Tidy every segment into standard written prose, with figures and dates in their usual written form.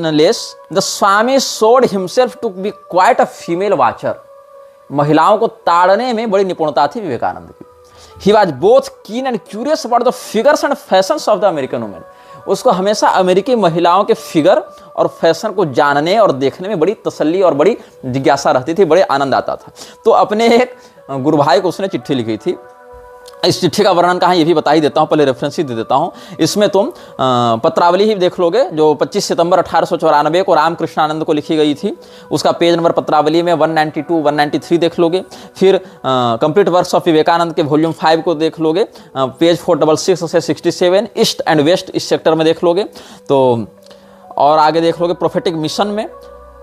Nevertheless, the Swami showed himself to be quite a female watcher. महिलाओं को ताड़ने में बड़ी निपुणता थी विवेकानंद की. He was both keen and curious about the figures and fashions of the American women. उसको हमेशा अमेरिकी महिलाओं के फिगर और फैशन को जानने और देखने में बड़ी तसल्ली और बड़ी जिज्ञासा रहती थी, बड़े आनंद आता था. तो अपने एक गुरु भाई को उसने चिट्ठी लिखी थी. इस चिट्ठी का वर्णन कहाँ ये भी बता ही देता हूँ, पहले रेफरेंस ही दे देता हूँ. इसमें तुम पत्रावली ही देख लोगे जो 25 सितंबर 1894 को रामकृष्णानंद को लिखी गई थी. उसका पेज नंबर पत्रावली में 192 193 देख लोगे. फिर कंप्लीट वर्क्स ऑफ विवेकानंद के वॉल्यूम 5 को देख लोगे, पेज 466 से 67. ईस्ट एंड वेस्ट इस सेक्टर में देख लोगे. तो और आगे देख लोगे प्रोफेटिक मिशन में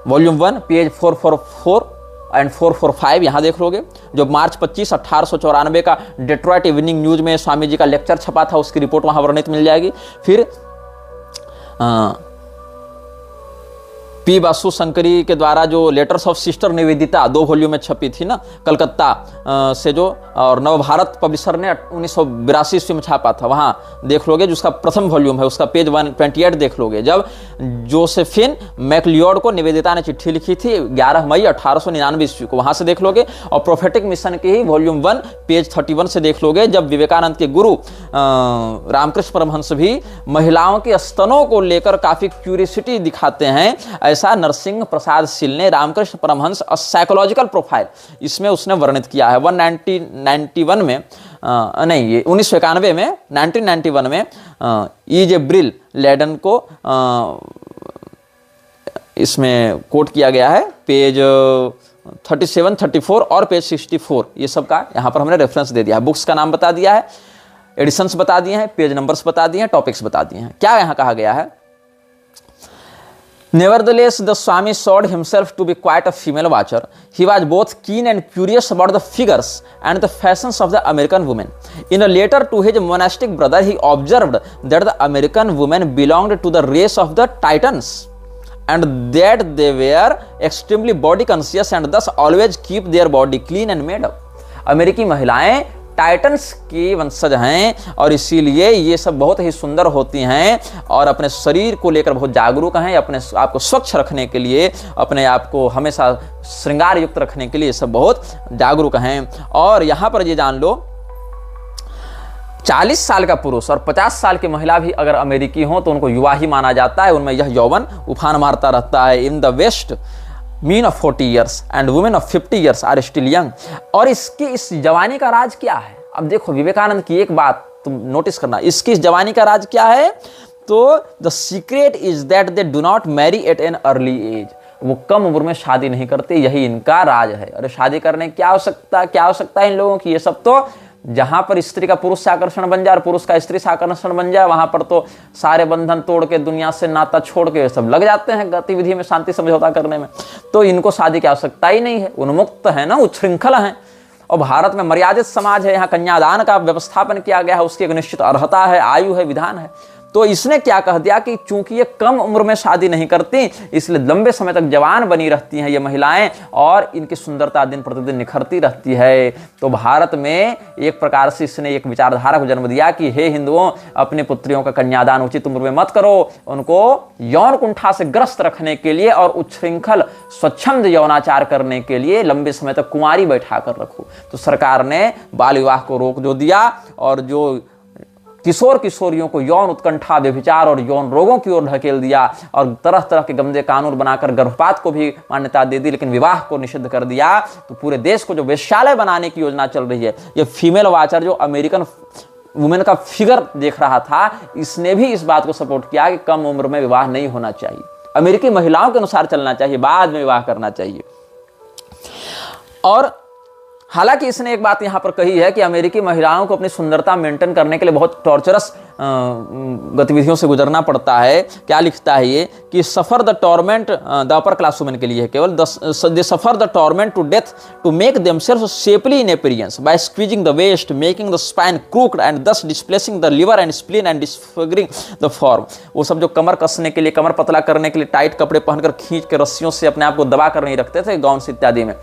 वॉल्यूम 1 पेज 444 एंड 445 यहाँ देख लोगे. जो मार्च 25 1894 का डेट्रॉइट इवनिंग न्यूज में स्वामी जी का लेक्चर छपा था, उसकी रिपोर्ट वहाँ वर्णित मिल जाएगी. फिर पी वासु शंकरी के द्वारा जो letters of sister Nivedita 2 volume में छपी थी ना, कलकत्ता से जो, और नवभारत पब्लिशर ने 1982 ईस्वी में छापा था, वहाँ देख लोगे. जिसका प्रथम वॉल्यूम है उसका पेज 128 देख लोगे. जब जोसेफिन मैकलियोड को निवेदिता ने चिट्ठी लिखी थी 11 मई 1899 ईस्वी को, वहाँ से देख लोगे. और प्रोफेटिक मिशन के ही वॉल्यूम 1 पेज 31 से देख लोगे. जब विवेकानंद के गुरु रामकृष्ण परमहंस भी महिलाओं के स्तनों को लेकर काफ़ी क्यूरियोसिटी दिखाते हैं, ऐसा नरसिंह प्रसाद शील ने रामकृष्ण परमहंस साइकोलॉजिकल प्रोफाइल इसमें उसने वर्णित किया है. 1991 में नहीं, ये 1991 में 1991 में E.J. ब्रिल लेडन को इसमें कोट किया गया है. पेज 37, 34 और पेज 64 ये सब का यहाँ पर हमने रेफरेंस दे दिया है. बुक्स का नाम बता दिया है, एडिशंस बता दिए हैं, पेज नंबर्स बता दिए हैं, टॉपिक्स बता दिए हैं. क्या यहाँ कहा गया है? Nevertheless, the Swami showed himself to be quite a female watcher. He was both keen and curious about the figures and the fashions of the American women. In a letter to his monastic brother, he observed that the American women belonged to the race of the Titans and that they were extremely body conscious and thus always keep their body clean and made up. अमेरिकी महिलाएं titans की वंशज हैं और इसीलिए ये सब बहुत ही सुंदर होती हैं और अपने शरीर को लेकर बहुत जागरूक हैं, अपने आप को स्वच्छ रखने के लिए, अपने आप को हमेशा श्रृंगार युक्त रखने के लिए सब बहुत जागरूक हैं. और यहाँ पर ये जान लो 40 साल का पुरुष और 50 साल की महिला भी अगर अमेरिकी हो तो उनको युवा ही माना जाता है, उनमें यह यौवन उफान मारता रहता है. In the west men of 40 years and women of 50 years are still young. और इसकी इस जवानी का राज क्या है? अब देखो विवेकानंद की एक बात तुम नोटिस करना, इसकी इस जवानी का राज क्या है? तो the secret is that they do not marry at an early age. वो कम उम्र में शादी नहीं करते, यही इनका राज है. अरे शादी करने की क्या आवश्यकता है इन लोगों की? ये सब तो जहां पर स्त्री का पुरुष से आकर्षण बन जाए और पुरुष का स्त्री से आकर्षण बन जाए, वहां पर तो सारे बंधन तोड़ के दुनिया से नाता छोड़ के सब लग जाते हैं गतिविधि में, शांति समझौता करने में. तो इनको शादी की आवश्यकता ही नहीं है, उन्मुक्त है ना, उच्छृंखल है. और भारत में मर्यादित समाज है, यहाँ कन्यादान का व्यवस्थापन किया गया है, उसकी एक निश्चित अर्हता है, आयु है, विधान है. तो इसने क्या कह दिया कि चूंकि ये कम उम्र में शादी नहीं करती इसलिए लंबे समय तक जवान बनी रहती हैं ये महिलाएं और इनकी सुंदरता दिन प्रतिदिन निखरती रहती है. तो भारत में एक प्रकार से इसने एक विचारधारा को जन्म दिया कि हे हिंदुओं, अपनी पुत्रियों का कन्यादान उचित उम्र में मत करो, उनको यौन कुंठा से ग्रस्त रखने के लिए और उच्छृंखल स्वच्छंद यौनाचार करने के लिए लंबे समय तक कुंवारी बैठा कर रखो. तो सरकार ने बाल विवाह को रोक जो दिया और जो किशोर किशोरियों को यौन उत्कंठा, व्यभिचार और यौन रोगों की ओर ढकेल दिया और तरह तरह के गंदे कानून बनाकर गर्भपात को भी मान्यता दे दी, लेकिन विवाह को निषिद्ध कर दिया. तो पूरे देश को जो वेश्यालय बनाने की योजना चल रही है, ये फीमेल वाचर जो अमेरिकन वुमेन का फिगर देख रहा था, इसने भी इस बात को सपोर्ट किया कि कम उम्र में विवाह नहीं होना चाहिए, अमेरिकी महिलाओं के अनुसार चलना चाहिए, बाद में विवाह करना चाहिए. और हालांकि इसने एक बात यहां पर कही है कि अमेरिकी महिलाओं को अपनी सुंदरता मेंटेन करने के लिए बहुत टॉर्चरस गतिविधियों से गुजरना पड़ता है. क्या लिखता है ये कि suffer the torment, the upper class women के लिए है केवल, they suffer the torment to death to make themselves shapely in appearance by squeezing the waist, making the spine crooked and thus displacing the liver and spleen and disfiguring the form. वो सब जो कमर कसने के लिए, कमर पतला करने के लिए टाइट कपड़े पहनकर खींच के रस्सियों से अपने आप को दबा कर नहीं रखते थे गाउन से इत्यादि में,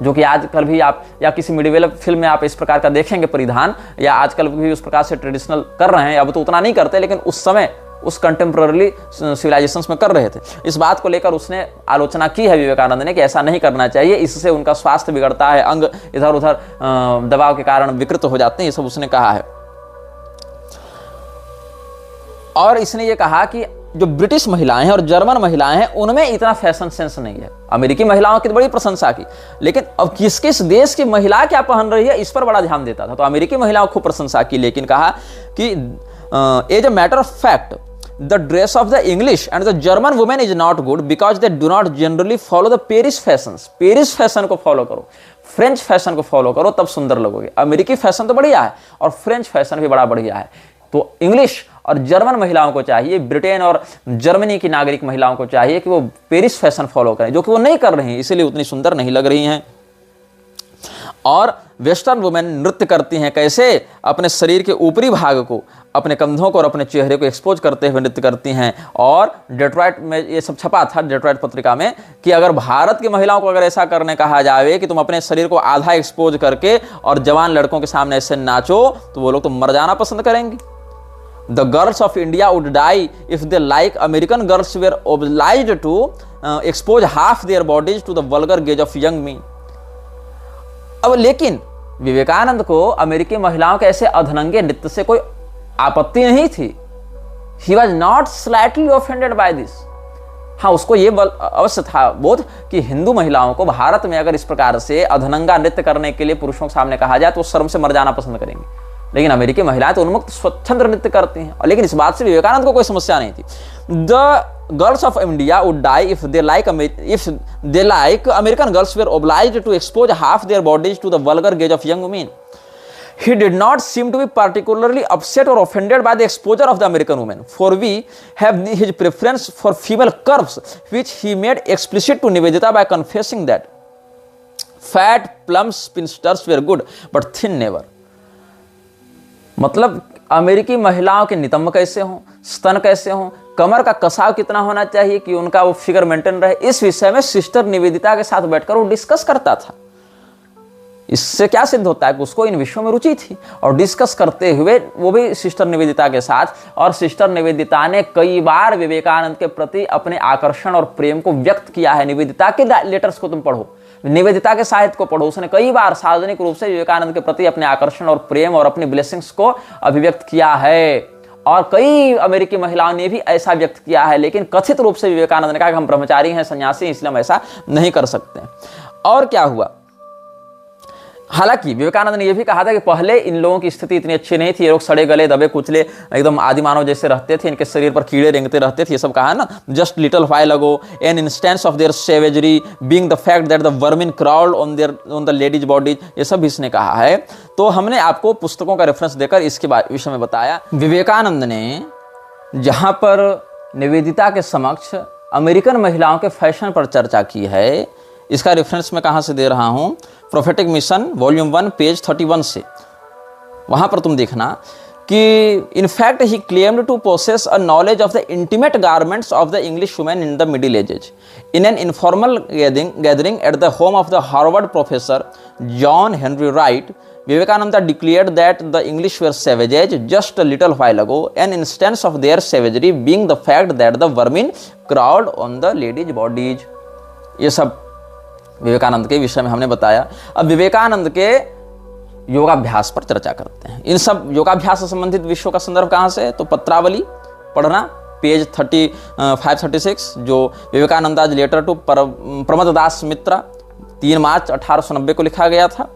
जो कि आजकल भी आप या किसी मिडिवल फिल्म में आप इस प्रकार का देखेंगे परिधान, या आजकल भी उस प्रकार से ट्रेडिशनल कर रहे हैं. अब तो उतना नहीं करते, लेकिन उस समय उस कंटेम्प्ररी सिविलाइजेशंस में कर रहे थे। इस बात को लेकर उसने आलोचना की है विवेकानंद ने कि ऐसा नहीं करना चाहिए, इससे उनका स्वास्थ्य बिगड़ता है, अंग इधर उधर दबाव के कारण विकृत हो जाते हैं, ये सब उसने कहा है। और इसने ये कहा कि जो ब्रिटिश महिलाएं हैं और जर्मन महिलाएं हैं उनमें इतना फैशन सेंस नहीं है। अमेरिकी महिलाओं की तो बड़ी प्रशंसा की, लेकिन अब किस किस देश की महिला क्या पहन रही है इस पर बड़ा ध्यान देता था। तो अमेरिकी महिलाओं को खूब प्रशंसा की, लेकिन कहा कि as a matter of fact the dress of the English and the German women is not good because they do not generally follow the Paris fashion. Paris fashion को फॉलो करो, फ्रेंच फैशन को follow करो, तब सुंदर लगोगे। अमेरिकी fashion तो बढ़िया है और फ्रेंच फैशन भी बड़ा बढ़िया है। तो इंग्लिश और जर्मन महिलाओं को चाहिए, ब्रिटेन और जर्मनी की नागरिक महिलाओं को चाहिए कि वो पेरिस फैशन फॉलो करें, जो कि वो नहीं कर रही हैं, इसीलिए उतनी सुंदर नहीं लग रही हैं। और वेस्टर्न वुमेन नृत्य करती हैं कैसे? अपने शरीर के ऊपरी भाग को, अपने कंधों को और अपने चेहरे को एक्सपोज करते हुए नृत्य करती हैं। और डेट्रॉइट में ये सब छपा था, डेट्रॉइट पत्रिका में, कि अगर भारत की महिलाओं को अगर ऐसा करने कहा जाए कि तुम अपने शरीर को आधा एक्सपोज करके और जवान लड़कों के सामने ऐसे नाचो, तो वो लोग तो मर जाना पसंद करेंगे। The girls of India would die if they, like American girls, were obliged to expose half their bodies to the vulgar gaze of young men. अब लेकिन विवेकानंद को अमेरिकी महिलाओं के ऐसे अधनंगे नृत्य से कोई आपत्ति नहीं थी। He was not slightly offended by this. हाँ, उसको ये अवश्य था बोध कि हिंदू महिलाओं को भारत में अगर इस प्रकार से अधनंगा नृत्य करने के लिए पुरुषों के सामने कहा जाए तो शर्म से मर जाना पसंद करेंगे। लेकिन अमेरिकी महिलाएं तो उन्मुक्त स्वच्छंद नृत्य करती हैं, और लेकिन इस बात से विवेकानंद को कोई समस्या नहीं थी। The girls of India would die if they like American girls were obliged to expose half their bodies to the vulgar gaze of young women. He did not seem to be particularly upset or offended by the exposure of the American women, for we have his preference for female curves, which he made explicit to Nivedita by confessing that fat, plump spinsters were good, but thin never. मतलब अमेरिकी महिलाओं के नितंब कैसे हों, स्तन कैसे हों, कमर का कसाव कितना होना चाहिए कि उनका वो फिगर मेंटेन रहे, इस विषय में सिस्टर निवेदिता के साथ बैठकर वो डिस्कस करता था। इससे क्या सिद्ध होता है कि उसको इन विषयों में रुचि थी, और डिस्कस करते हुए वो भी सिस्टर निवेदिता के साथ, और सिस्टर निवेदिता ने कई बार विवेकानंद के प्रति अपने आकर्षण और प्रेम को व्यक्त किया है। निवेदिता के लेटर्स को तुम पढ़ो, निवेदिता के साहित्य को पढ़ो, उसने कई बार सार्वजनिक रूप से विवेकानंद के प्रति अपने आकर्षण और प्रेम और अपनी ब्लेसिंग्स को अभिव्यक्त किया है। और कई अमेरिकी महिलाओं ने भी ऐसा व्यक्त किया है, लेकिन कथित रूप से विवेकानंद ने कहा कि हम ब्रह्मचारी हैं, सन्यासी हैं, इसलिए हम ऐसा नहीं कर सकते। और क्या हुआ? हालांकि विवेकानंद ने यह भी कहा था कि पहले इन लोगों की स्थिति इतनी अच्छी नहीं थी, ये लोग सड़े गले दबे कुचले एकदम आदि मानव जैसे रहते थे, इनके शरीर पर कीड़े रेंगते रहते थे, ये सब कहा ना। Just little while ago an instance of their savagery being the fact that the vermin crawled on the ladies bodies, ये सब इसने कहा है। तो हमने आपको पुस्तकों का रेफरेंस देकर इसके विषय में बताया। विवेकानंद ने जहां पर निवेदिता के समक्ष अमेरिकन महिलाओं के फैशन पर चर्चा की है, इसका रेफरेंस मैं कहां से दे रहा हूं, प्रोफेटिक मिशन वॉल्यूम 1 पेज 31 से। वहां पर तुम देखना कि in fact he claimed to possess a knowledge of the intimate garments of the English women in the Middle Ages. In an informal gathering at the home of the Harvard professor John Henry Wright, Vivekananda declared that the English were savages just a little while ago, an instance of their savagery being the fact that the vermin crawled on the ladies' bodies। ये सब विवेकानंद के विषय में हमने बताया। अब विवेकानंद के योगाभ्यास पर चर्चा करते हैं। इन सब योगाभ्यास से संबंधित विषयों का संदर्भ कहाँ से है? तो पत्रावली पढ़ना, पेज 536, जो विवेकानंदाज लेटर टू प्रमददास मित्रा 3 मार्च 1890 को लिखा गया था।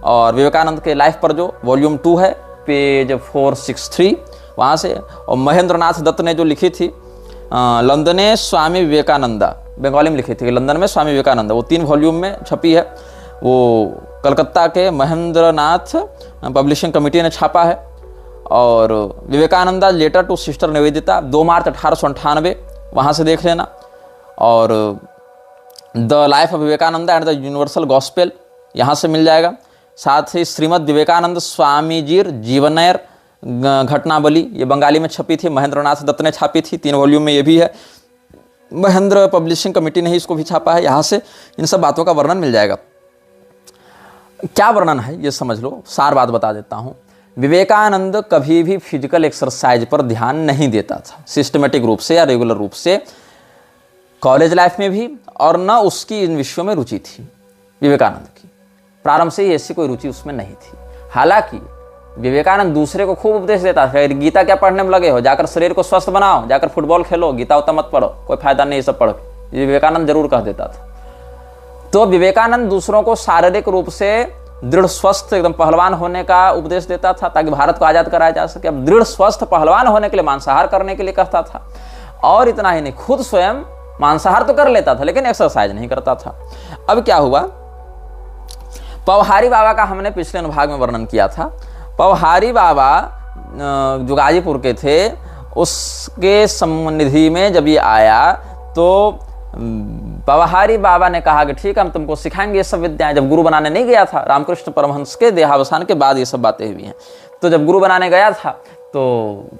और विवेकानंद के लाइफ पर जो वॉल्यूम 2 है, पेज 463, वहाँ से। और महेंद्रनाथ दत्त ने जो लिखी थी लंदने स्वामी विवेकानंदा, बंगाली में लिखी थी, लंदन में स्वामी विवेकानंदा, वो 3 वॉल्यूम में छपी है। वो कलकत्ता के महेंद्रनाथ पब्लिशिंग कमेटी ने छापा है। और Vivekananda letter to Sister Nivedita 2 March 1898, वहाँ से देख लेना। और the life of Vivekananda and the universal gospel, यहाँ से मिल जाएगा। साथ ही श्रीमद विवेकानंद स्वामीजीर जीवनैर घटनावली, ये बंगाली में छपी थी, महेंद्रनाथ दत्त ने छापी थी, 3 वॉल्यूम में ये भी है। महेंद्र पब्लिशिंग कमेटी ने ही इसको भी छापा है। यहाँ से इन सब बातों का वर्णन मिल जाएगा। क्या वर्णन है ये समझ लो, सार बात बता देता हूँ विवेकानंद कभी भी फिजिकल एक्सरसाइज पर ध्यान नहीं देता था, सिस्टमेटिक रूप से या रेगुलर रूप से, कॉलेज लाइफ में भी, और न उसकी इन विषयों में रुचि थी विवेकानंद की। प्रारंभ से ही ऐसी कोई रुचि उसमें नहीं थी। हालांकि विवेकानंद दूसरे को खूब उपदेश देता था, गीता क्या पढ़ने में लगे हो, जाकर शरीर को स्वस्थ बनाओ, जाकर फुटबॉल खेलो, गीता उतना मत पढ़ो, कोई फायदा नहीं ये सब पढ़ के, ये विवेकानंद जरूर कह देता था। तो विवेकानंद दूसरों को शारीरिक रूप से दृढ़ स्वस्थ एकदम पहलवान होने का उपदेश देता था ताकि भारत को आजाद कराया जा सके। अब दृढ़ स्वस्थ पहलवान होने के लिए मांसाहार करने के लिए कहता था, और इतना ही नहीं, खुद स्वयं मांसाहार तो कर लेता था लेकिन एक्सरसाइज नहीं करता था। अब क्या हुआ, पवहारी बाबा का हमने पिछले अनुभाग में वर्णन किया था। पवहारी बाबा जो गाजीपुर के थे, उसके समनिधि में जब ये आया तो पवहारी बाबा ने कहा कि ठीक है, हम तुमको सिखाएंगे ये सब विद्याएं। जब गुरु बनाने नहीं गया था, रामकृष्ण परमहंस के देहावसान के बाद ये सब बातें हुई हैं, तो जब गुरु बनाने गया था तो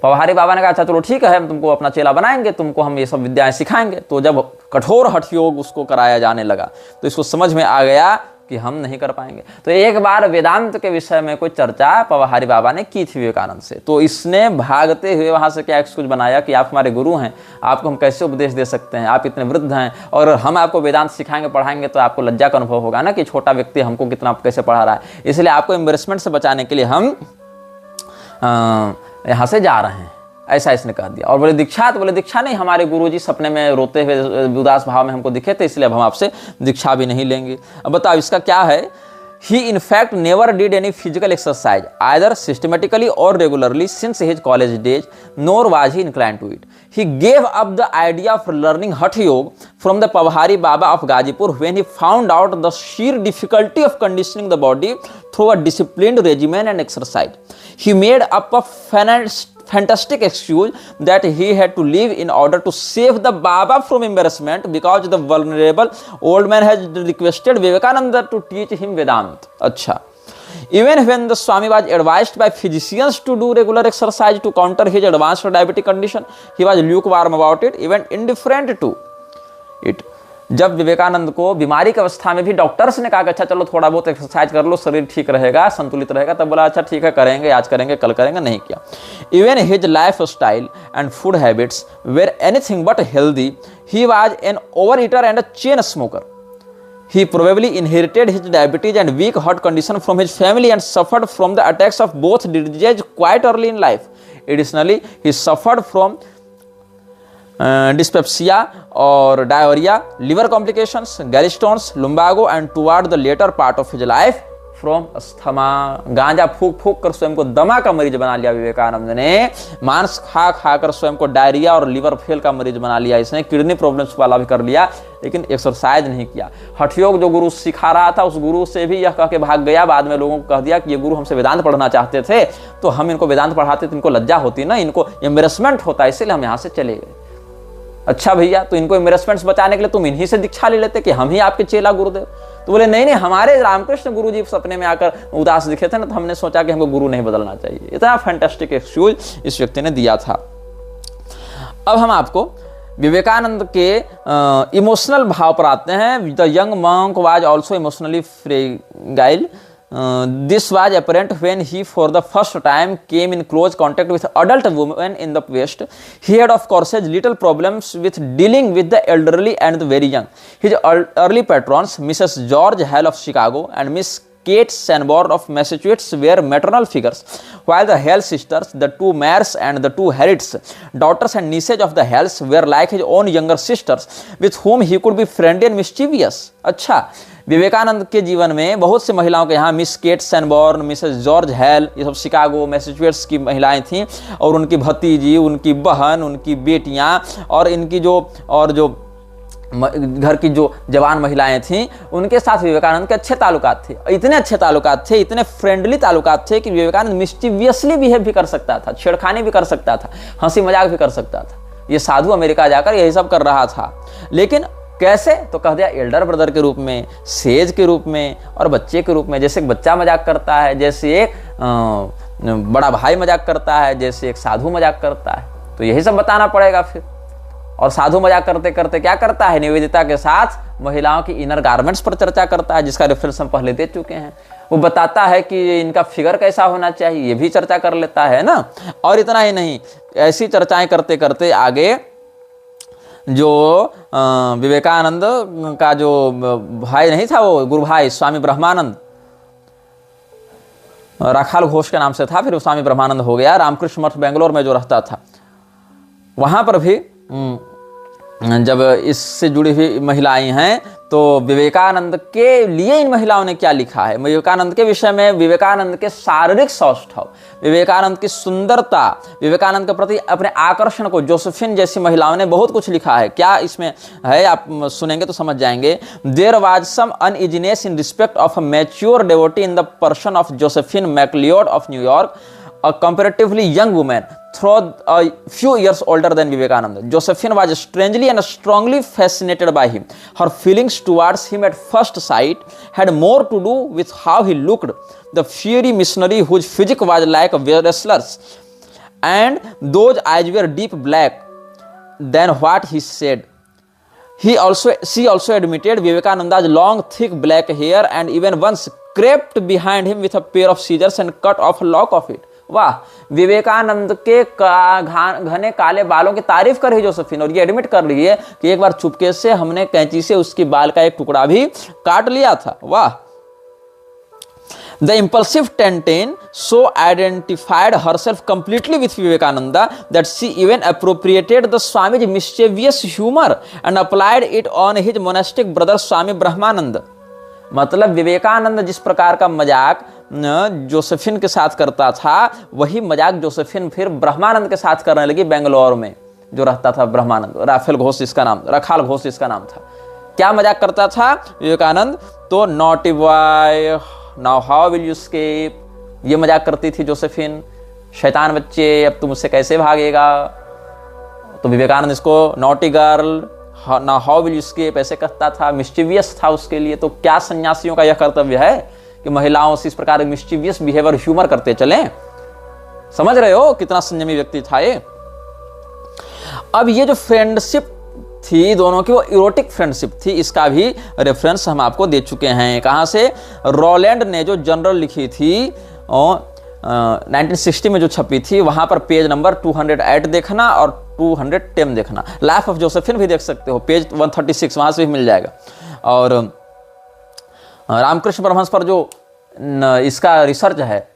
पवहारी बाबा ने कहा अच्छा चलो ठीक है, हम तुमको अपना चेला बनाएंगे, तुमको हम ये सब विद्याएं सिखाएंगे। तो जब कठोर हठ योग उसको कराया जाने लगा तो इसको समझ में आ गया कि हम नहीं कर पाएंगे। तो एक बार वेदांत के विषय में कोई चर्चा पवहारी बाबा ने की थी विवेकानंद से, तो इसने भागते हुए वहां से क्या एक्सक्यूज बनाया कि आप हमारे गुरु हैं, आपको हम कैसे उपदेश दे सकते हैं, आप इतने वृद्ध हैं और हम आपको वेदांत सिखाएंगे पढ़ाएंगे तो आपको लज्जा का अनुभव होगा ना कि छोटा व्यक्ति हमको कितना कैसे पढ़ा रहा है, इसलिए आपको एम्बेरसमेंट से बचाने के लिए हम यहाँ से जा रहे हैं, ऐसा इसने कह दिया। और बोले दीक्षा, तो बोले दीक्षा नहीं, हमारे गुरुजी सपने में रोते हुए उदास भाव में हमको दिखे थे, इसलिए अब हम आपसे दीक्षा भी नहीं लेंगे। अब बताओ इसका क्या है। He in fact never did any physical exercise either systematically or regularly since his college days, nor was he inclined to it. He gave up the idea of learning Hatha Yoga from the Pavhari Baba of Gazipur when he found out the sheer difficulty of conditioning the body through a disciplined regimen and exercise. He made up a fantastic excuse that he had to leave in order to save the Baba from embarrassment because the vulnerable old man has requested Vivekananda to teach him Vedanta. Acha. Even when the Swami was advised by physicians to do regular exercise to counter his advanced diabetic condition, he was lukewarm about it, even indifferent to it. जब विवेकानंद को बीमारी की अवस्था में भी doctors ने कहा कि अच्छा चलो थोड़ा बहुत एक्सरसाइज कर लो, शरीर ठीक रहेगा, संतुलित रहेगा, तब बोला अच्छा ठीक है करेंगे, आज करेंगे, कल करेंगे, नहीं किया। Even his lifestyle and food habits were anything but healthy, he was an overeater and a chain smoker. He probably inherited his diabetes and weak heart condition from his family and suffered from the attacks of both diseases quite early in life. Additionally, he suffered from dyspepsia or diarrhea, liver complications, gallstones, lumbago, and toward the later part of his life from asthma. गांजा फूक फूक कर स्वयं को दमा का मरीज बना लिया विवेकानंद ने, मांस खा खा कर स्वयं को डायरिया और लिवर फेल का मरीज बना लिया, इसने किडनी प्रॉब्लम्स वाला भी कर लिया, लेकिन एक्सरसाइज नहीं किया। हठ योग जो गुरु सिखा रहा था उस गुरु से भी यह कह के भाग गया, बाद में लोगों को कह दिया कि ये गुरु हमसे वेदांत पढ़ना चाहते थे तो हम इनको वेदांत पढ़ाते तो इनको लज्जा होती ना, इनको एम्बेरसमेंट होता, इसीलिए हम यहाँ से चले गए। अच्छा भैया, तो इनको एम्बेरसमेंट्स बचाने के लिए तुम इन्हीं से दीक्षा ले लेते कि हम ही आपके चेला गुरुदेव। तो बोले नहीं नहीं, हमारे रामकृष्ण गुरु जी सपने में आकर उदास दिखे थे ना, तो हमने सोचा कि हमको गुरु नहीं बदलना चाहिए। इतना फैंटास्टिक एक्सक्यूज इस व्यक्ति ने दिया था। अब हम आपको विवेकानंद के इमोशनल भाव पर आते हैं। The young monk was also emotionally fragile. This was apparent when he for the first time came in close contact with adult women in the West. He had of course little problems with dealing with the elderly and the very young. His early patrons, Mrs. George Hale of Chicago and Miss Kate Sanborn of Massachusetts, were maternal figures, while the Hale sisters, the two Mayers and the two Harriets, daughters and nieces of the Hales, were like his own younger sisters, with whom he could be friendly and mischievous. अच्छा, विवेकानंद के जीवन में बहुत से महिलाओं के यहाँ miss cat सैनबॉर्न, Mrs George hello, ये सब शिकागो मैसेच्यूसेट्स की महिलाएं थीं, और उनकी भतीजी, उनकी बहन, उनकी बेटियां और इनकी जो घर की जो जवान महिलाएं थीं, उनके साथ विवेकानंद के अच्छे ताल्लुकात थे। इतने अच्छे ताल्लुकात थे, इतने फ्रेंडली ताल्लुकात थे कि विवेकानंद मिस्टीवियसली बिहेव भी कर सकता था, छेड़खानी भी कर सकता था, हंसी मजाक भी कर सकता था। ये साधु अमेरिका जाकर यही सब कर रहा था, लेकिन कैसे? तो कह दिया एल्डर ब्रदर के रूप में, सेज के रूप में और बच्चे के रूप में। जैसे एक बच्चा मजाक करता है, जैसे एक बड़ा भाई मजाक करता है, जैसे एक साधु मजाक करता है, तो यही सब बताना पड़ेगा फिर। और साधु मजाक करते करते क्या करता है, निवेदिता के साथ महिलाओं की इनर गारमेंट्स पर चर्चा करता है, जिसका रेफरेंस हम पहले दे चुके हैं। वो बताता है कि इनका फिगर कैसा होना चाहिए, ये भी चर्चा कर लेता है ना। और इतना ही नहीं, ऐसी चर्चाएं करते करते आगे जो विवेकानंद का जो भाई नहीं था, वो गुरु भाई स्वामी ब्रह्मानंद, राखाल घोष के नाम से था, फिर स्वामी ब्रह्मानंद हो गया, रामकृष्ण मठ बेंगलोर में जो रहता था, वहां पर भी जब इससे जुड़ी हुई महिलाएं हैं तो विवेकानंद के लिए इन महिलाओं ने क्या लिखा है, विवेकानंद के विषय में विवेकानंद के शारीरिक सौष्ठव, विवेकानंद की सुंदरता, विवेकानंद के प्रति अपने आकर्षण को जोसेफिन जैसी महिलाओं ने बहुत कुछ लिखा है। क्या इसमें है, आप सुनेंगे तो समझ जाएंगे। There was some uneasiness in respect of a mature devotee in the person of Josephine MacLeod of New York, a comparatively young woman, though a few years older than Vivekananda. Josephine was strangely and strongly fascinated by him. Her feelings towards him at first sight had more to do with how he looked, the fiery missionary whose physique was like a wrestler's, and those eyes were deep black, than what he said. She also admitted Vivekananda's long, thick black hair, and even once crept behind him with a pair of scissors and cut off a lock of it. वाह, विवेकानंद के घने काले बालों की तारीफ कर रही Josephine, और ये एडमिट कर रही है कि एक बार चुपके से हमने कैंची से उसकी बाल का एक टुकड़ा भी काट लिया था। वाह। The impulsive Tantin so identified herself completely with Vivekananda that she even appropriated the Swami's mischievous humor and applied it on his monastic brother Swami Brahmananda. मतलब विवेकानंद जिस प्रकार का मजाक जोसेफिन के साथ करता था, वही मजाक जोसेफिन फिर ब्रह्मानंद के साथ करने लगी बेंगलोर में जो रहता था ब्रह्मानंद। राफेल घोष इसका नाम, रखाल घोष इसका नाम था। क्या मजाक करता था विवेकानंद, तो naughty boy now how will you escape, ये मजाक करती थी जोसेफिन, शैतान बच्चे अब तुम उससे कैसे भागेगा। तो विवेकानंद इसको नॉटी गर्ल ना हाउ विल यू एस्केप ऐसे कहता था, मिस्चीवियस था उसके लिए। तो क्या सन्यासियों का यह कर्तव्य है कि महिलाओं से इस प्रकार मिस्चीवियस बिहेवियर ह्यूमर करते चलें। समझ रहे हो कितना संयमी व्यक्ति था ये। अब ये जो फ्रेंडशिप थी दोनों की, वो इरोटिक फ्रेंडशिप थी, इसका भी रेफरेंस हम आपको दे चुके हैं। कहां से, रोलैंड ने जो जनरल लिखी थी 1960 में जो छपी थी, वहां पर पेज नंबर 208 देखना और 210 देखना। लाइफ ऑफ जोसेफिन भी देख सकते हो, पेज 136, वहां से भी मिल जाएगा। और रामकृष्ण परमहंस पर जो इसका रिसर्च है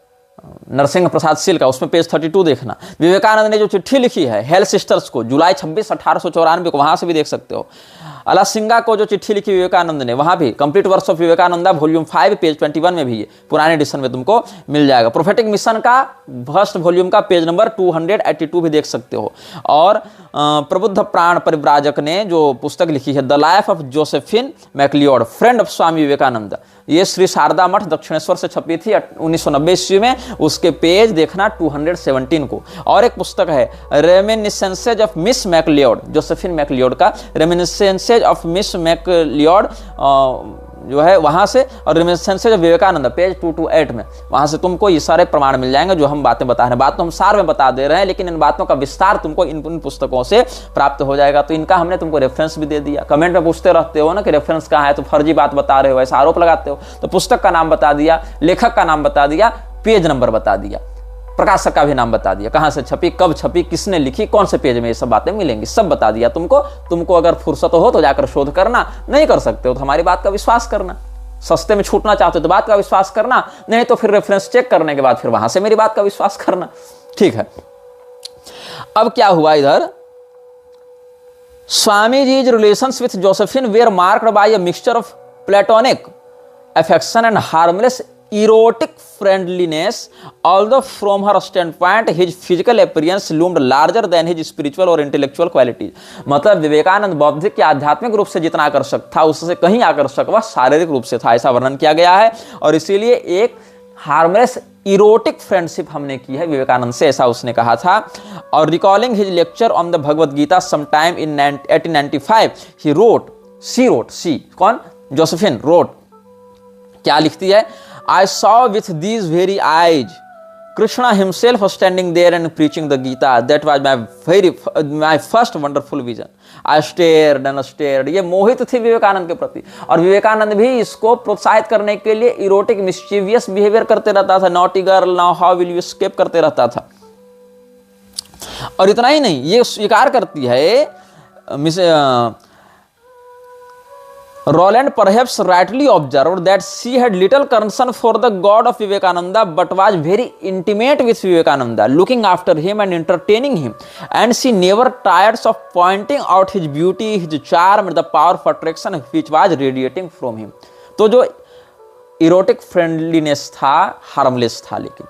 नरसिंह प्रसाद सील का, उसमें पेज 32 देखना। विवेकानंद ने जो चिट्ठी लिखी है हेल सिस्टर्स को जुलाई 26, 1894 को, वहां से भी देख सकते हो। अलासिंगा को जो चिट्ठी लिखी विवेकानंद ने, वहां भी complete works of Vivekananda volume 5 page 21 में भी, पुराने एडिशन में तुमको मिल जाएगा। प्रोफेटिक मिशन का फर्स्ट वॉल्यूम का पेज नंबर 282 भी देख सकते हो। और प्रबुद्ध प्राण परिव्राजक ने जो पुस्तक लिखी है the life of Josephine MacLeod, friend of Swami Vivekananda, ये श्री शारदा मठ दक्षिणेश्वर से छपी थी 1990 ईस्वी में, उसके पेज देखना 217 को। और एक पुस्तक है reminiscences of miss McLeod, Josephine McLeod का रेमिनिसेंसेज ऑफ मिस मैकलियोड जो है वहां से, और रेमिनिसेंसेज ऑफ विवेकानंद पेज 228 में, वहां से तुमको ये सारे प्रमाण मिल जाएंगे जो हम बातें बता रहे हैं। बात तो हम सार में बता दे रहे हैं, लेकिन इन बातों का विस्तार तुमको इन पुस्तकों से प्राप्त हो जाएगा। तो इनका हमने तुमको रेफरेंस भी दे दिया। कमेंट में पूछते रहते हो ना कि रेफरेंस कहाँ है, तो फर्जी बात बता रहे हो, ऐसा आरोप लगाते हो। तो पुस्तक का नाम बता दिया, लेखक का नाम बता दिया, पेज नंबर बता दिया, प्रकाशक का भी नाम बता दिया, कहां से छपी, कब छपी, किसने लिखी, कौन से पेज में, ये सब बातें मिलेंगी, सब बता दिया तुमको। तुमको अगर फुर्सत हो तो जाकर शोध करना, नहीं कर सकते हो तो हमारी बात का विश्वास करना। सस्ते में छूटना चाहते हो तो बात का विश्वास करना, नहीं तो फिर रेफरेंस चेक करने के बाद फिर वहां से मेरी बात का विश्वास करना। ठीक है। अब क्या हुआ इधर, स्वामी जी's relations with Josephine were marked by a mixture of platonic affection and harmless erotic friendliness, although from her standpoint his physical appearance loomed larger than his spiritual or intellectual qualities। मतलब विवेकानंद बौद्धिक या आध्यात्मिक रूप से जितना आकर्षक था, उससे कहीं आकर्षक वह शारीरिक रूप से था, ऐसा वर्णन किया गया है। और इसीलिए एक हार्मलेस इरोटिक फ्रेंडशिप हमने की है विवेकानंद से, ऐसा उसने कहा था। और recalling his lecture on the Bhagavad Gita sometime in 1895 he wrote, see कौन, जोसेफिन रोट, क्या लिखती है, I saw with these very eyes Krishna himself was standing there and preaching the Gita. That was my first wonderful vision. I stared and stared. ये मोहित थे विवेकानंद के प्रति, और विवेकानंद भी इसको प्रोत्साहित करने के लिए इरोटिक मिस्चीवियस बिहेवियर करते रहता था, naughty girl now how will you escape करते रहता था। और इतना ही नहीं, ये स्वीकार करती है Roland perhaps rightly observed that she had little concern for the God of Vivekananda, but was very intimate with Vivekananda, looking after him and entertaining him, and she never tired of pointing out his beauty, his charm, and the power of attraction which was radiating from him. तो जो erotic friendliness था, harmless था, लेकिन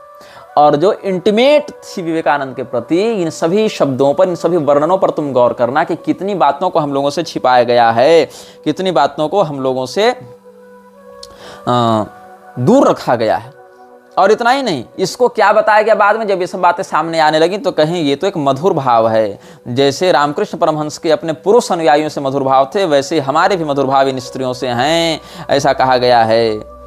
और जो intimate थी विवेकानंद के प्रति, इन सभी शब्दों पर, इन सभी वर्णनों पर तुम गौर करना कि कितनी बातों को हम लोगों से छिपाया गया है, कितनी बातों को हम लोगों से दूर रखा गया है। और इतना ही नहीं, इसको क्या बताया गया बाद में, जब ये सब बातें सामने आने लगी तो कहें ये तो एक मधुर भाव है। जैसे रामकृष्ण परमहंस के अपने पुरुष अनुयायियों से मधुर भाव थे, वैसे हमारे भी मधुर भाव इन स्त्रियों से हैं, ऐसा कहा गया है।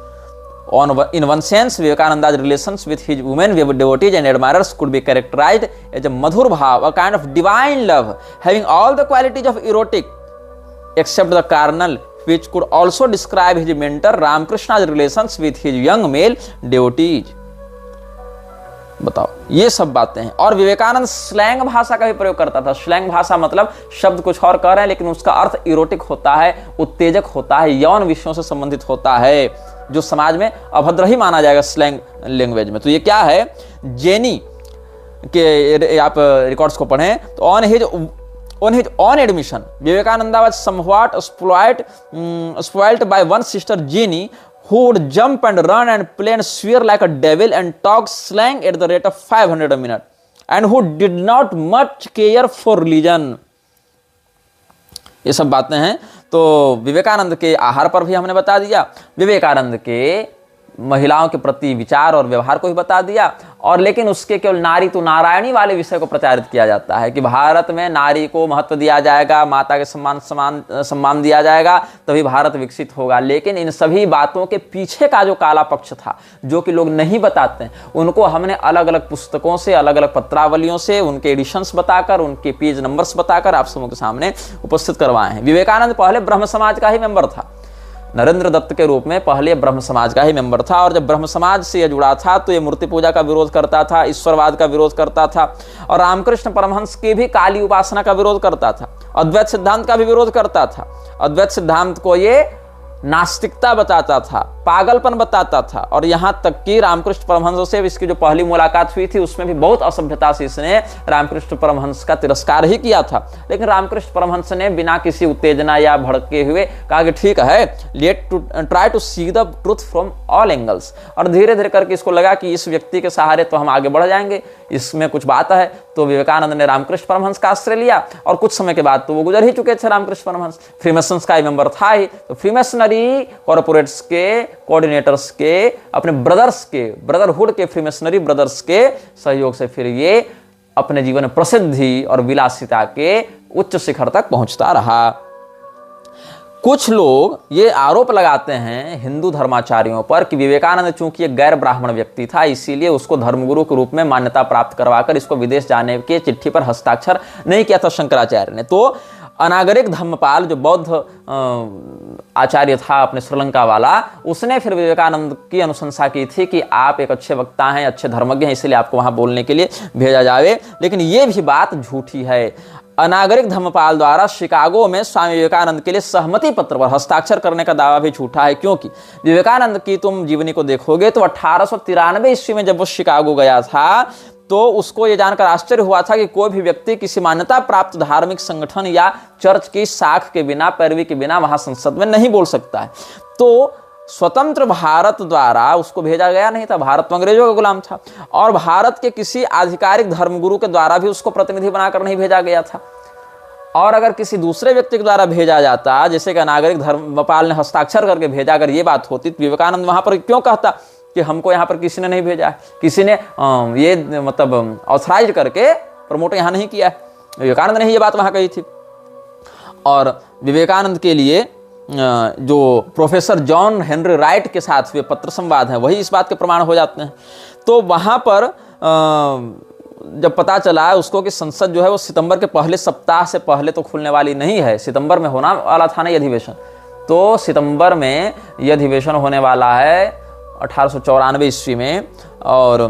In one sense, Vivekananda's relations with his women devotees and admirers could be characterized as a madhur bhav, a kind of divine love, having all the qualities of erotic, except the carnal, which could also describe his mentor Ramakrishna's relations with his young male devotees. बताओ, ये सब बातें हैं। और Vivekananda slang भाषा का भी प्रयोग करता था। स्लैंग भाषा मतलब शब्द कुछ और कह रहे हैं लेकिन उसका अर्थ इरोटिक होता है, उत्तेजक होता है, यौन विषयों से संबंधित होता है, जो समाज में अभद्र ही माना जाएगा स्लैंग लैंग्वेज में। तो ये क्या है, जेनी के आप रिकॉर्ड्स को पढ़ें तो on his own admission, Vivekananda was somewhat spoiled by one sister Jenny, who would jump and run and play and swear like a devil and talk slang at the rate of 500 a minute, and who did not much care for religion. ये सब बातें हैं। तो विवेकानंद के आहार पर भी हमने बता दिया, विवेकानंद के महिलाओं के प्रति विचार और व्यवहार को भी बता दिया, और लेकिन उसके केवल नारी तो नारायणी वाले विषय को प्रचारित किया जाता है कि भारत में नारी को महत्व दिया जाएगा, माता के सम्मान दिया जाएगा, तभी भारत विकसित होगा। लेकिन इन सभी बातों के पीछे का जो काला पक्ष था, जो कि लोग नहीं बताते, उनको हमने अलग अलग पुस्तकों से, अलग अलग पत्रावलियों से, उनके एडिशंस बताकर, उनके पेज नंबर्स बताकर आप सबों के सामने उपस्थित करवाए हैं। विवेकानंद पहले ब्रह्म समाज का ही मेंबर था, नरेंद्र दत्त के रूप में पहले ब्रह्म समाज का ही मेंबर था, और जब ब्रह्म समाज से यह जुड़ा था तो ये मूर्ति पूजा का विरोध करता था, ईश्वरवाद का विरोध करता था, और रामकृष्ण परमहंस की भी काली उपासना का विरोध करता था, अद्वैत सिद्धांत का भी विरोध करता था। अद्वैत सिद्धांत को ये नास्तिकता बताता था, पागलपन बताता था, और यहाँ तक कि रामकृष्ण परमहंस से इसकी जो पहली मुलाकात हुई थी उसमें भी बहुत असभ्यता से इसने रामकृष्ण परमहंस का तिरस्कार ही किया था। लेकिन रामकृष्ण परमहंस ने बिना किसी उत्तेजना या भड़के हुए कहा कि ठीक है, try to see the truth from all angles, और धीरे धीरे करके इसको लगा कि इस व्यक्ति के सहारे तो हम आगे बढ़ जाएंगे, इसमें कुछ बात है। तो विवेकानंद ने रामकृष्ण परमहंस का आश्रय लिया, और कुछ समय के बाद तो वो गुजर ही चुके थे रामकृष्ण परमहंस, फ्रीमेसन्स का मेंबर था ही। तो फ्रीमेसनरी कॉर्पोरेट्स के, कोऑर्डिनेटर्स के, अपने ब्रदर्स के, ब्रदरहुड के, फ्रीमेसनरी ब्रदर्स के सहयोग से फिर ये अपने जीवन में प्रसिद्धि और विलासिता के उच्च शिखर तक पहुंचता रहा। कुछ लोग ये आरोप लगाते हैं हिंदू धर्माचार्यों पर कि विवेकानंद चूंकि एक गैर ब्राह्मण व्यक्ति था, इसीलिए उसको धर्मगुरु के रूप में मान्यता प्राप्त करवाकर इसको विदेश जाने के चिट्ठी पर हस्ताक्षर नहीं किया था शंकराचार्य ने। तो अनागरिक धम्मपाल जो बौद्ध आचार्य था अपने श्रीलंका वाला, उसने फिर विवेकानंद की अनुशंसा की थी कि आप एक अच्छे वक्ता हैं, अच्छे धर्मज्ञ हैं, इसलिए आपको वहां बोलने के लिए भेजा जाए। लेकिन ये भी बात झूठी है। अनागरिक धम्मपाल द्वारा शिकागो में स्वामी विवेकानंद के लिए सहमति पत्र पर हस्ताक्षर करने का दावा भी झूठा है, क्योंकि विवेकानंद की तुम जीवनी को देखोगे तो 1893 ईस्वी में जब वो शिकागो गया था तो उसको ये जानकर आश्चर्य हुआ था कि कोई भी व्यक्ति किसी मान्यता प्राप्त धार्मिक संगठन या चर्च की साख के बिना, पैरवी के बिना वहां संसद में नहीं बोल सकता है। तो स्वतंत्र भारत द्वारा उसको भेजा गया नहीं था, भारत तो अंग्रेजों का गुलाम था, और भारत के किसी आधिकारिक धर्मगुरु के द्वारा भी उसको प्रतिनिधि बनाकर नहीं भेजा गया था। और अगर किसी दूसरे व्यक्ति के द्वारा भेजा जाता, जैसे कि नागरिक धर्मपाल ने हस्ताक्षर करके भेजा, अगर ये बात होती तो विवेकानंद वहां पर क्यों कहता कि हमको यहाँ पर किसी ने नहीं भेजा है, किसी ने ये मतलब ऑथराइज करके प्रमोट यहाँ नहीं किया है। विवेकानंद ने ही ये बात वहां कही थी। और विवेकानंद के लिए जो प्रोफेसर जॉन हेनरी राइट के साथ हुए पत्र संवाद हैं, वही इस बात के प्रमाण हो जाते हैं। तो वहां पर जब पता चला है उसको कि संसद जो है वो सितंबर के पहले सप्ताह से पहले तो खुलने वाली नहीं है, सितंबर में होना वाला था ना ये अधिवेशन, तो सितंबर में यह अधिवेशन होने वाला है 1894 ईस्वी में, और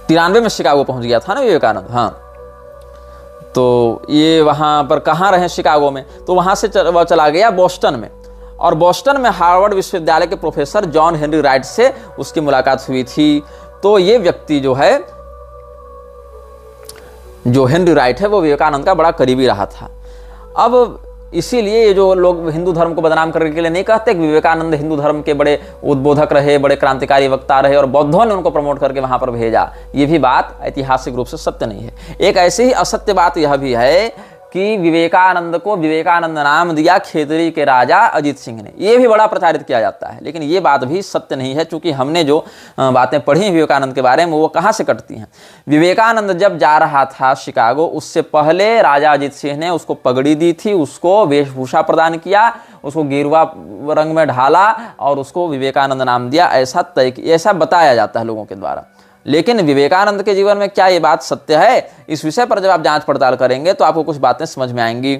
93 में शिकागो पहुंच गया था ना विवेकानंद। हाँ, तो ये वहां पर कहाँ रहे शिकागो में, तो वहां से वह चला गया बोस्टन में, और बोस्टन में हार्वर्ड विश्वविद्यालय के प्रोफेसर जॉन हेनरी राइट से उसकी मुलाकात हुई थी। तो ये व्यक्ति जो है, जो हेनरी राइट है, वो विवेकानंद का बड़ा करीबी रहा था। अब इसीलिए ये जो लोग हिंदू धर्म को बदनाम करने के लिए नहीं कहते कि विवेकानंद हिंदू धर्म के बड़े उद्बोधक रहे, बड़े क्रांतिकारी वक्ता रहे और बौद्धों ने उनको प्रमोट करके वहां पर भेजा, ये भी बात ऐतिहासिक रूप से सत्य नहीं है। एक ऐसी ही असत्य बात यह भी है कि विवेकानंद को विवेकानंद नाम दिया खेतरी के राजा अजीत सिंह ने, यह भी बड़ा प्रचारित किया जाता है, लेकिन ये बात भी सत्य नहीं है, क्योंकि हमने जो बातें पढ़ी विवेकानंद के बारे में वो कहाँ से कटती हैं। विवेकानंद जब जा रहा था शिकागो, उससे पहले राजा अजीत सिंह ने उसको पगड़ी दी थी, उसको वेशभूषा प्रदान किया, उसको गेरुआ रंग में ढाला और उसको विवेकानंद नाम दिया, ऐसा बताया जाता है लोगों के द्वारा। लेकिन विवेकानंद के जीवन में क्या ये बात सत्य है, इस विषय पर जब आप जांच पड़ताल करेंगे तो आपको कुछ बातें समझ में आएंगी।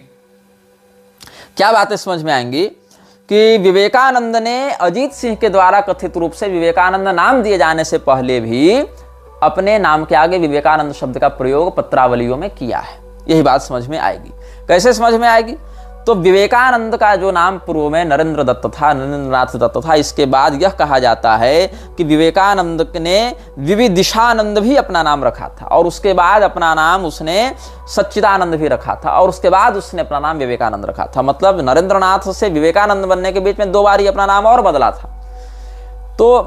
क्या बातें समझ में आएंगी कि विवेकानंद ने अजीत सिंह के द्वारा कथित रूप से विवेकानंद नाम दिए जाने से पहले भी अपने नाम के आगे विवेकानंद शब्द का प्रयोग पत्रावलियों में किया है। यही बात समझ में आएगी। कैसे समझ में आएगी, तो विवेकानंद का जो नाम पूर्व में नरेंद्र दत्त था, नरेंद्रनाथ दत्त था, इसके बाद यह कहा जाता है कि विवेकानंद ने विविदिशानंद भी अपना नाम रखा था, और उसके बाद अपना नाम उसने सच्चिदानंद भी रखा था, और उसके बाद उसने अपना नाम विवेकानंद रखा था। मतलब नरेंद्रनाथ से विवेकानंद बनने के बीच में 2 बार ही अपना नाम और बदला था। तो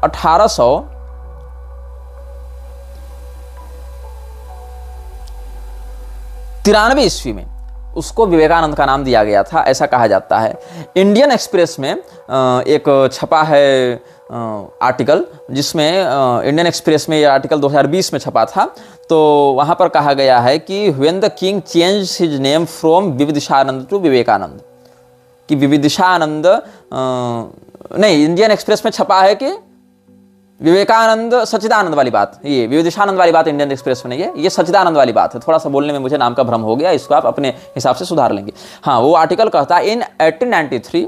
1893 ईस्वी में उसको विवेकानंद का नाम दिया गया था, ऐसा कहा जाता है। इंडियन एक्सप्रेस में एक छपा है आर्टिकल, जिसमें इंडियन एक्सप्रेस में ये आर्टिकल 2020 में छपा था। तो वहां पर कहा गया है कि when the king change his name from Vividishananda to Vivekananda, कि विविदिशानंद नहीं, इंडियन एक्सप्रेस में छपा है कि विवेकानंद सच्चिदानंद वाली बात, ये विविदिशानंद वाली बात इंडियन एक्सप्रेस में नहीं है, ये सच्चिदानंद वाली बात है। थोड़ा सा बोलने में मुझे नाम का भ्रम हो गया, इसको आप अपने हिसाब से सुधार लेंगे। हाँ, वो आर्टिकल कहता है in 1893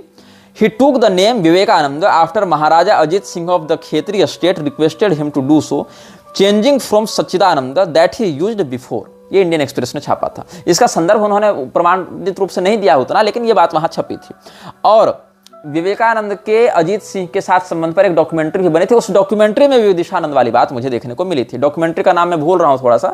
he took the name Vivekananda after Maharaja Ajit Singh of the Khetri estate requested him to do so, changing from Sachchidananda that he used before। ये इंडियन एक्सप्रेस ने छापा था। इसका संदर्भ उन्होंने प्रमाणित रूप से नहीं दिया उतना, लेकिन ये बात वहां छपी थी। और विवेकानंद के अजीत सिंह के साथ संबंध पर एक डॉक्यूमेंट्री भी बनी थी, उस डॉक्यूमेंट्री में विविदिशानंद वाली बात मुझे देखने को मिली थी। डॉक्यूमेंट्री का नाम मैं भूल रहा हूँ, थोड़ा सा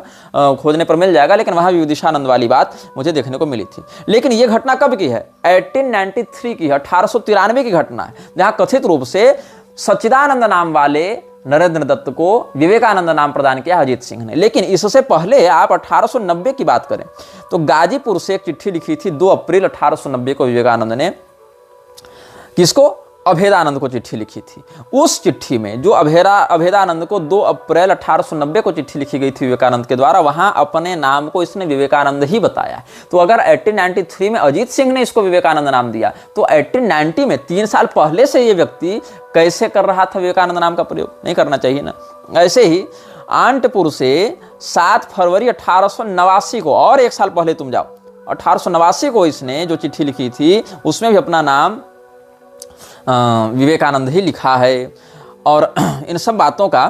खोजने पर मिल जाएगा, लेकिन वहां विविदिशानंद वाली बात मुझे देखने को मिली थी। लेकिन यह घटना कब की है, 1893 की है, 1893 की घटना है, जहां कथित रूप से सच्चिदानंद नाम वाले नरेंद्र दत्त को विवेकानंद नाम प्रदान किया अजीत सिंह ने। लेकिन इससे पहले आप 1890 की बात करें तो गाजीपुर से एक चिट्ठी लिखी थी 2 अप्रैल 1890 को विवेकानंद ने, किसको, अभेदानंद को चिट्ठी लिखी थी। उस चिट्ठी में जो अभेदानंद को 2 अप्रैल 1890 को चिट्ठी लिखी गई थी विवेकानंद के द्वारा, वहां अपने नाम को इसने विवेकानंद ही बताया है। तो अगर 1893 में अजीत सिंह ने इसको विवेकानंद नाम दिया, तो 1890 में 3 साल पहले से ये व्यक्ति कैसे कर रहा था विवेकानंद नाम का प्रयोग, नहीं करना चाहिए ना। ऐसे ही आंटपुर से 7 फरवरी 1889 को, और 1 साल पहले तुम जाओ, 1889 को इसने जो चिट्ठी लिखी थी उसमें भी अपना नाम विवेकानंद ही लिखा है। और इन सब बातों का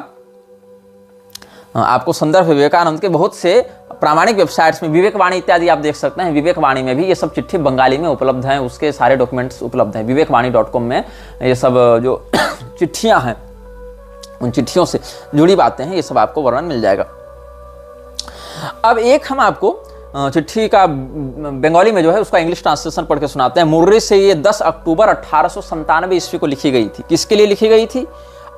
आपको संदर्भ विवेकानंद के बहुत से प्रामाणिक वेबसाइट्स में, विवेकवाणी इत्यादि आप देख सकते हैं। विवेकवाणी में भी ये सब चिट्ठी बंगाली में उपलब्ध हैं, उसके सारे डॉक्यूमेंट्स उपलब्ध हैं। विवेकवाणी.com में ये सब जो चिट्ठियां हैं, उन चिट्ठियों से जुड़ी बातें हैं, ये सब आपको वर्णन मिल जाएगा। अब एक हम आपको चिट्ठी का बंगाली में जो है उसका इंग्लिश ट्रांसलेशन पढ़ के सुनाते हैं। मुर्री से ये 10 अक्टूबर 1897 ईस्वी को लिखी गई थी। किसके लिए लिखी गई थी,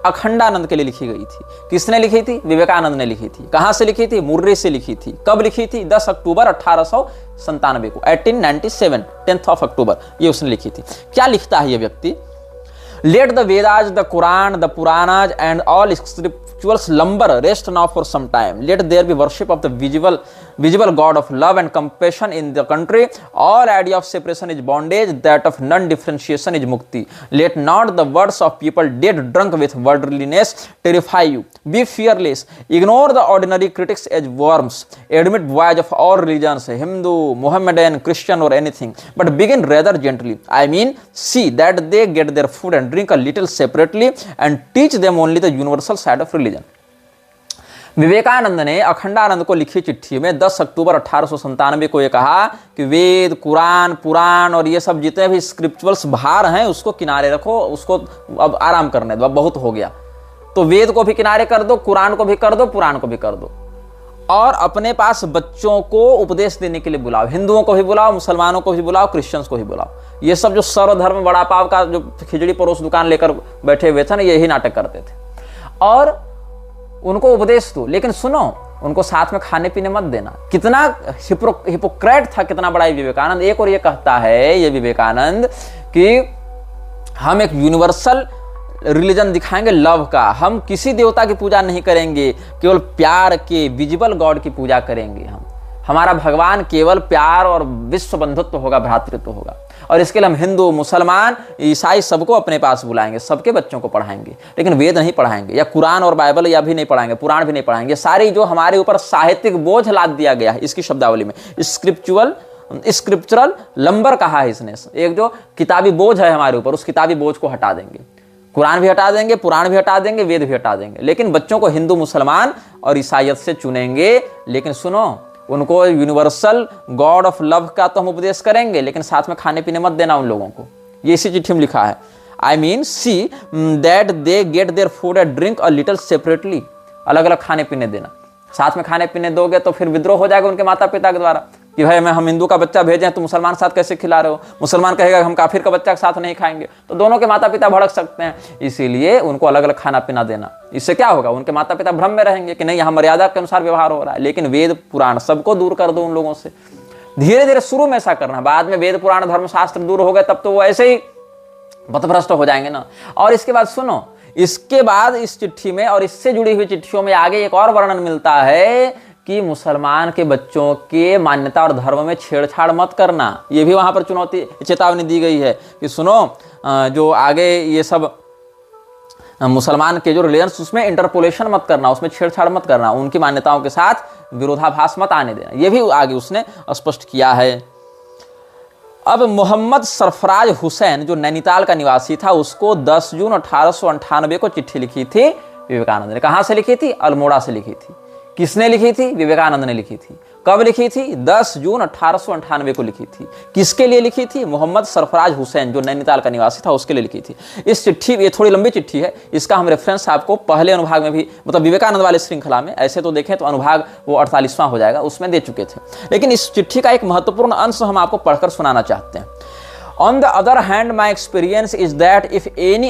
अखंडानंद के लिए लिखी गई थी। किसने लिखी थी, विवेकानंद ने लिखी थी। कहां से लिखी थी, मुर्री से लिखी थी। कब लिखी थी, 10 अक्टूबर 1897 को, 1897, 10th of अक्टूबर, ये उसने लिखी थी। क्या लिखता है ये व्यक्ति, let the Vedas, the Quran, the Puranas and all scripturals lumber rest now for some time, let there be worship of the visual visible God of love and compassion in the country. All idea of separation is bondage, that of non-differentiation is mukti. Let not the words of people dead drunk with worldliness terrify you. Be fearless. Ignore the ordinary critics as worms. Admit voyage of all religions, Hindu, Mohammedan, Christian or anything, but begin rather gently. I mean, see that they get their food and drink a little separately and teach them only the universal side of religion. Vivekananda ने अखंडानंद को लिखी चिट्ठी में 10 अक्टूबर 1897 को ये कहा कि वेद, कुरान, पुराण और ये सब जितने भी स्क्रिप्चुअल्स भार हैं उसको किनारे रखो, उसको अब आराम करने दो, अब बहुत हो गया। तो वेद को भी किनारे कर दो, कुरान को भी कर दो, पुराण को भी कर दो, और अपने पास बच्चों को उपदेश देने के लिए बुलाओ। हिंदुओं को भी बुलाओ, मुसलमानों को भी बुलाओ, क्रिश्चियंस को भी बुलाओ। ये सब जो सर्वधर्म बड़ा पाव का जो खिचड़ी परोस दुकान लेकर बैठे हुए थे ना, यही नाटक करते थे। और उनको उपदेश दो, लेकिन सुनो, उनको साथ में खाने पीने मत देना। कितना हिपोक्रेट था, कितना बड़ा विवेकानंद। एक और ये कहता है ये विवेकानंद कि हम एक यूनिवर्सल रिलीजन दिखाएंगे लव का, हम किसी देवता की पूजा नहीं करेंगे, केवल प्यार के विजिबल गॉड की पूजा करेंगे। हमारा भगवान केवल प्यार और विश्व बंधुत्व होगा, भ्रातृत्व होगा। और इसके लिए हम हिंदू, मुसलमान, ईसाई सबको अपने पास बुलाएंगे, सबके बच्चों को पढ़ाएंगे, लेकिन वेद नहीं पढ़ाएंगे, या कुरान और बाइबल या भी नहीं पढ़ाएंगे, पुराण भी नहीं पढ़ाएंगे। सारी जो हमारे ऊपर साहित्यिक बोझ लाद दिया गया है, इसकी शब्दावली में स्क्रिप्चुरल लंबर कहा है इसने। एक जो किताबी बोझ है हमारे ऊपर, उस किताबी बोझ को हटा देंगे। कुरान भी हटा देंगे, पुराण भी हटा देंगे, वेद भी हटा देंगे, लेकिन बच्चों को हिंदू, मुसलमान और ईसाइयत से चुनेंगे। लेकिन सुनो, उनको यूनिवर्सल गॉड ऑफ लव का तो हम उपदेश करेंगे, लेकिन साथ में खाने पीने मत देना उन लोगों को। ये इसी चिट्ठी में लिखा है। I mean, see that they get their food and drink a little separately. अलग अलग खाने पीने देना। साथ में खाने पीने दोगे तो फिर विद्रोह हो जाएगा उनके माता पिता के द्वारा कि भाई हम हिंदू का बच्चा भेजे तो मुसलमान साथ कैसे खिला रहे हो। मुसलमान कहेगा हम काफिर का बच्चा के साथ नहीं खाएंगे, तो दोनों के माता पिता भड़क सकते हैं। इसीलिए उनको अलग अलग खाना पीना देना। इससे क्या होगा, उनके माता पिता भ्रम में रहेंगे कि नहीं यहाँ मर्यादा के अनुसार व्यवहार हो रहा है। लेकिन वेद पुराण सबको दूर कर दो उन लोगों से। धीरे धीरे शुरू में ऐसा करना, बाद में वेद पुराण धर्मशास्त्र दूर हो गए तब तो वो ऐसे ही पथभ्रष्ट हो जाएंगे ना। और इसके बाद सुनो, इसके बाद इस चिट्ठी में और इससे जुड़ी हुई चिट्ठियों में आगे एक और वर्णन मिलता है कि मुसलमान के बच्चों के मान्यता और धर्म में छेड़छाड़ मत करना। ये भी वहां पर चेतावनी दी गई है कि सुनो, जो आगे ये सब मुसलमान के जो रिलीजन्स, उसमें इंटरपोलेशन मत करना, उसमें छेड़छाड़ मत करना, उनकी मान्यताओं के साथ विरोधाभास मत आने देना। ये भी आगे उसने स्पष्ट किया है। अब मोहम्मद सरफराज हुसैन जो नैनीताल का निवासी था, उसको 10 जून 1898 को चिट्ठी लिखी थी विवेकानंद ने। कहां से लिखी थी? अल्मोड़ा से लिखी थी। किसने लिखी थी? विवेकानंद ने लिखी थी। कब लिखी थी? 10 जून 1898 को लिखी थी। किसके लिए लिखी थी? मोहम्मद सरफराज हुसैन जो नैनीताल का निवासी था, उसके लिए लिखी थी। इस चिट्ठी, ये थोड़ी लंबी चिट्ठी है, इसका हम रेफरेंस आपको पहले अनुभाग में भी, मतलब विवेकानंद वाले श्रृंखला में, ऐसे तो देखें तो अनुभाग वो 48वां हो जाएगा, उसमें दे चुके थे। लेकिन इस चिट्ठी का एक महत्वपूर्ण अंश हम आपको पढ़कर सुनाना चाहते हैं। On the other hand, my experience is that if any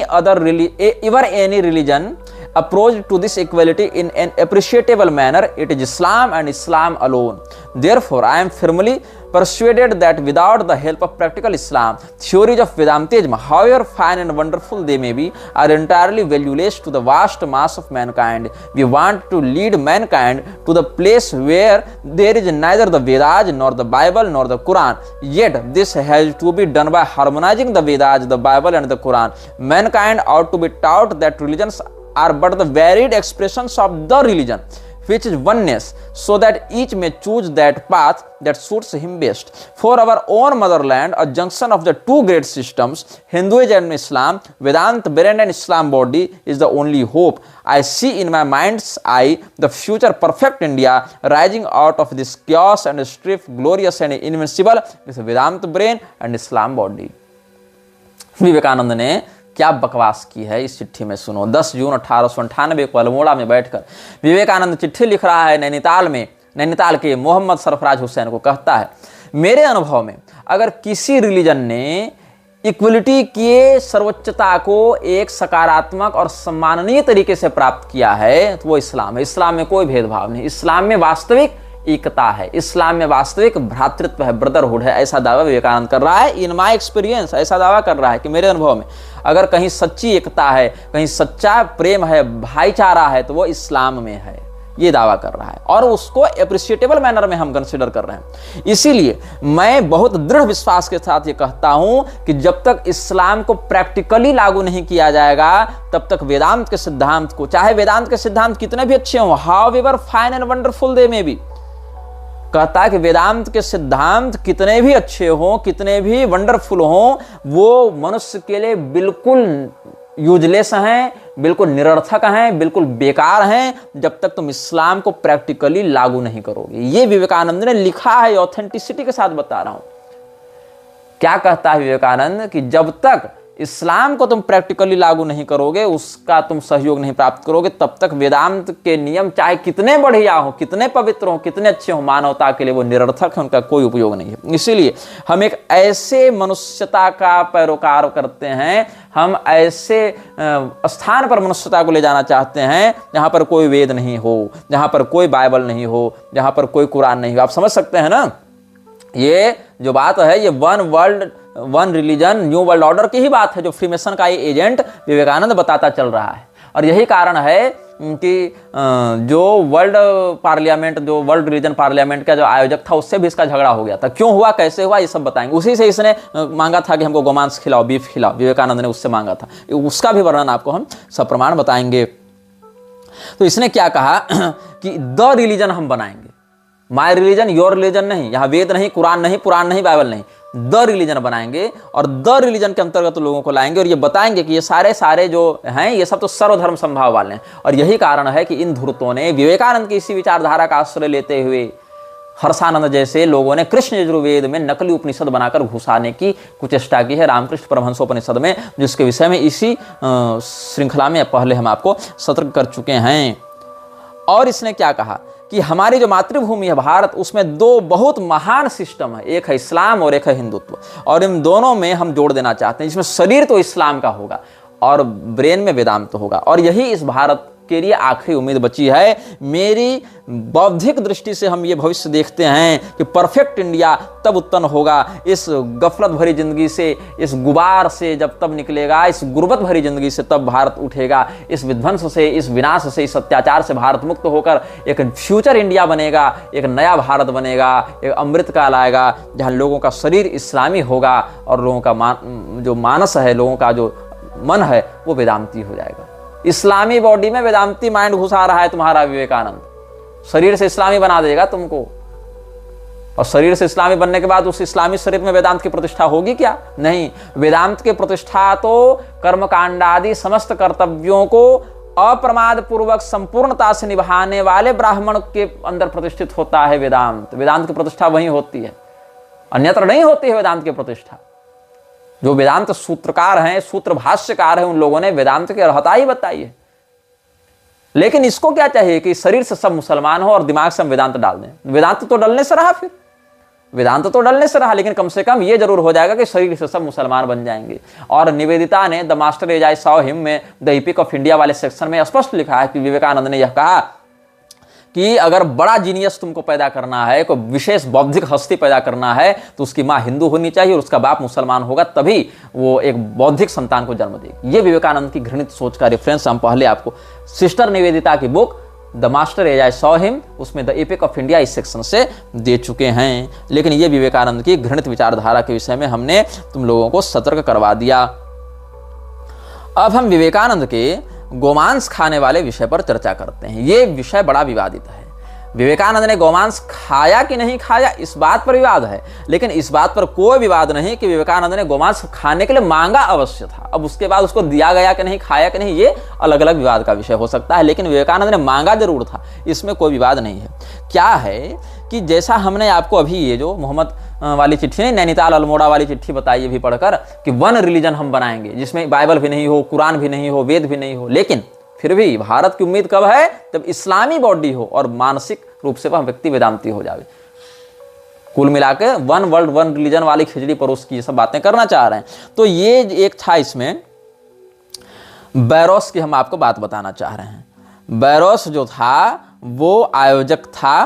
religion approached to this equality in an appreciable manner, it is Islam and Islam alone. Therefore, I am firmly persuaded that without the help of practical Islam, theories of Vedantism, however fine and wonderful they may be, are entirely valueless to the vast mass of mankind. We want to lead mankind to the place where there is neither the Vedas nor the Bible nor the Quran. Yet this has to be done by harmonizing the Vedas, the Bible and the Quran. Mankind ought to be taught that religions are but the varied expressions of the religion, which is oneness, so that each may choose that path that suits him best. For our own motherland, a junction of the two great systems, Hinduism and Islam, Vedanta brain and Islam body, is the only hope. I see in my mind's eye the future perfect India rising out of this chaos and strife, glorious and invincible, with Vedanta brain and Islam body. Vivekananda ने क्या बकवास की है इस चिट्ठी में सुनो। 10 जून 1898 को अल्मोड़ा में बैठकर विवेकानंद चिट्ठी लिख रहा है नैनीताल में, नैनीताल के मोहम्मद सरफराज हुसैन को। कहता है, मेरे अनुभव में अगर किसी रिलीजन ने इक्वलिटी की सर्वोच्चता को एक सकारात्मक और सम्माननीय तरीके से प्राप्त किया है तो वो इस्लाम है। इस्लाम में कोई भेदभाव नहीं, इस्लाम में वास्तविक एकता है, इस्लाम में वास्तविक भ्रातृत्व है, ब्रदरहुड है। ऐसा दावा विवेकानंद कर रहा है। इन माय एक्सपीरियंस ऐसा दावा कर रहा है कि मेरे अनुभव में अगर कहीं सच्ची एकता है, कहीं सच्चा प्रेम है, भाईचारा है, तो वो इस्लाम में है। ये दावा कर रहा है और उसको अप्रिशिएटेबल मैनर में हम कंसिडर कर रहे हैं। इसीलिए मैं बहुत दृढ़ विश्वास के साथ ये कहता हूं कि जब तक इस्लाम को प्रैक्टिकली लागू नहीं किया जाएगा तब तक वेदांत के सिद्धांत को, चाहे वेदांत के सिद्धांत कितने भी अच्छे हों, हाउएवर फाइन एंड वंडरफुल दे में भी, कहता है कि वेदांत के सिद्धांत कितने भी अच्छे हों, कितने भी वंडरफुल हों, वो मनुष्य के लिए बिल्कुल यूजलेस हैं, बिल्कुल निरर्थक हैं, बिल्कुल बेकार हैं जब तक तुम इस्लाम को प्रैक्टिकली लागू नहीं करोगे। ये विवेकानंद ने लिखा है, ऑथेंटिसिटी के साथ बता रहा हूं। क्या कहता है विवेकानंद कि जब तक इस्लाम को तुम प्रैक्टिकली लागू नहीं करोगे, उसका तुम सहयोग नहीं प्राप्त करोगे, तब तक वेदांत के नियम चाहे कितने बढ़िया हो, कितने पवित्र हो, कितने अच्छे हो, मानवता के लिए वो निरर्थक है, उनका कोई उपयोग नहीं है। इसीलिए हम एक ऐसे मनुष्यता का पैरोकार करते हैं, हम ऐसे स्थान पर मनुष्यता को ले जाना चाहते हैं जहां पर कोई वेद नहीं हो, जहां पर कोई बाइबल नहीं हो, जहां पर कोई कुरान नहीं हो। आप समझ सकते हैं ना, ये जो बात है ये one world one religion new world order की ही बात है, जो फ्रीमेसन का ये एजेंट विवेकानंद बताता चल रहा है। और यही कारण है कि जो वर्ल्ड पार्लियामेंट, जो वर्ल्ड रिलीजन पार्लियामेंट का जो आयोजक था, उससे भी इसका झगड़ा हो गया था। क्यों हुआ, कैसे हुआ, ये सब बताएंगे। उसी से इसने मांगा था कि हमको गोमांस खिलाओ, बीफ खिलाओ, विवेकानंद ने उससे मांगा था। उसका भी वर्णन आपको हम सप्रमाण बताएंगे। तो इसने क्या कहा कि द रिलीजन हम बनाएंगे, माई रिलीजन योर रिलीजन नहीं, यहाँ वेद नहीं, कुरान नहीं, पुराण नहीं, बाइबल नहीं, द रिलीजन बनाएंगे और द रिलीजन के अंतर्गत लोगों को लाएंगे और ये बताएंगे कि ये सारे जो हैं ये सब तो सर्वधर्म संभाव वाले हैं। और यही कारण है कि इन धूर्तों ने विवेकानंद की इसी विचारधारा का आश्रय लेते हुए हर्षानंद जैसे लोगों ने कृष्ण यजुर्वेद में नकली उपनिषद बनाकर घुसाने की कुचेष्टा की है, रामकृष्ण परमहंसोपनिषद में, जिसके विषय में इसी श्रृंखला में पहले हम आपको सतर्क कर चुके हैं। और इसने क्या कहा कि हमारी जो मातृभूमि है भारत, उसमें दो बहुत महान सिस्टम है, एक है इस्लाम और एक है हिंदुत्व, और इन दोनों में हम जोड़ देना चाहते हैं, जिसमें शरीर तो इस्लाम का होगा और ब्रेन में वेदांत होगा। और यही इस भारत के लिए आखिरी उम्मीद बची है। मेरी बौद्धिक दृष्टि से हम ये भविष्य देखते हैं कि परफेक्ट इंडिया तब उत्पन्न होगा, इस गफलत भरी जिंदगी से, इस गुबार से जब तब निकलेगा, इस गुर्बत भरी जिंदगी से तब भारत उठेगा, इस विध्वंस से, इस विनाश से, इस अत्याचार से भारत मुक्त होकर एक फ्यूचर इंडिया बनेगा, एक नया भारत बनेगा, एक अमृत काल आएगा जहाँ लोगों का शरीर इस्लामी होगा और लोगों का जो मानस है, लोगों का जो मन है वो वेदांती हो जाएगा। इस्लामी बॉडी में वेदांती माइंड घुसा रहा है तुम्हारा विवेकानंद, शरीर से इस्लामी बना देगा तुमको, और शरीर से इस्लामी बनने के बाद उस इस्लामी शरीर में वेदांत की प्रतिष्ठा होगी क्या? नहीं, वेदांत की प्रतिष्ठा तो कर्मकांड आदि समस्त कर्तव्यों को अप्रमाद पूर्वक संपूर्णता से निभाने वाले ब्राह्मण के अंदर प्रतिष्ठित होता है। वेदांत की प्रतिष्ठा वहीं होती है, अन्यत्र नहीं होती है वेदांत की प्रतिष्ठा। जो वेदांत सूत्रकार हैं, सूत्र भाष्यकार हैं, उन लोगों ने वेदांत की अर्हता ही बताई है। लेकिन इसको क्या चाहिए कि शरीर से सब मुसलमान हो और दिमाग से हम वेदांत डाल दें। वेदांत तो डलने से रहा, फिर वेदांत तो डलने से रहा, लेकिन कम से कम ये जरूर हो जाएगा कि शरीर से सब मुसलमान बन जाएंगे। और निवेदिता ने the master as I saw him में द एपिक ऑफ इंडिया वाले सेक्शन में स्पष्ट लिखा है कि विवेकानंद ने यह कहा कि अगर बड़ा जीनियस तुमको पैदा करना है, कोई विशेष बौद्धिक हस्ती पैदा करना है, तो उसकी माँ हिंदू होनी चाहिए और उसका बाप मुसलमान होगा, तभी वो एक बौद्धिक संतान को जन्म देगी। ये विवेकानंद की घृणित सोच का रेफरेंस हम पहले आपको सिस्टर निवेदिता की book the master as I saw him, उसमें द एपिक ऑफ इंडिया इस सेक्शन से दे चुके हैं। लेकिन ये विवेकानंद की घृणित विचारधारा के विषय में हमने तुम लोगों को सतर्क करवा दिया। अब हम विवेकानंद के गोमांस खाने वाले विषय पर चर्चा करते हैं। यह विषय बड़ा विवादित है। विवेकानंद ने गोमांस खाया कि नहीं खाया, इस बात पर विवाद है, लेकिन इस बात पर कोई विवाद नहीं कि विवेकानंद ने गोमांस खाने के लिए मांगा अवश्य था। अब उसके बाद उसको दिया गया कि नहीं, खाया कि नहीं, ये अलग अलग विवाद का विषय हो सकता है, लेकिन विवेकानंद ने मांगा जरूर था, इसमें कोई विवाद नहीं है। क्या है कि जैसा हमने आपको अभी ये जो मोहम्मद वाली चिट्ठी नहीं, नैनीताल अल्मोड़ा वाली चिट्ठी बताई अभी पढ़कर कि वन रिलीजन हम बनाएंगे जिसमें बाइबल भी नहीं हो, कुरान भी नहीं हो, वेद भी नहीं हो, लेकिन फिर भी भारत की उम्मीद कब है? जब इस्लामी बॉडी हो और मानसिक रूप से वह व्यक्ति वेदांती हो जाए। कुल मिलाकर वन वर्ल्ड वन रिलीजन वाली खिचड़ी परोस की ये सब बातें करना चाह रहे हैं। तो ये एक था, इसमें बैरोस की हम आपको बात बताना चाह रहे हैं। बैरोस जो था वो आयोजक था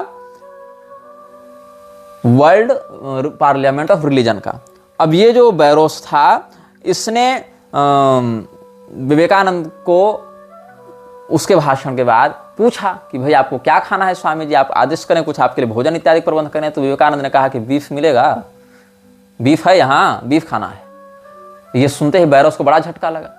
वर्ल्ड पार्लियामेंट ऑफ रिलीजन का। अब ये जो बैरोस था, इसने विवेकानंद को उसके भाषण के बाद पूछा कि भाई आपको क्या खाना है स्वामी जी, आप आदेश करें, कुछ आपके लिए भोजन इत्यादि प्रबंध करें। तो विवेकानंद ने कहा कि बीफ मिलेगा, बीफ है यहाँ, बीफ खाना है। ये सुनते ही बैरोस को बड़ा झटका लगा,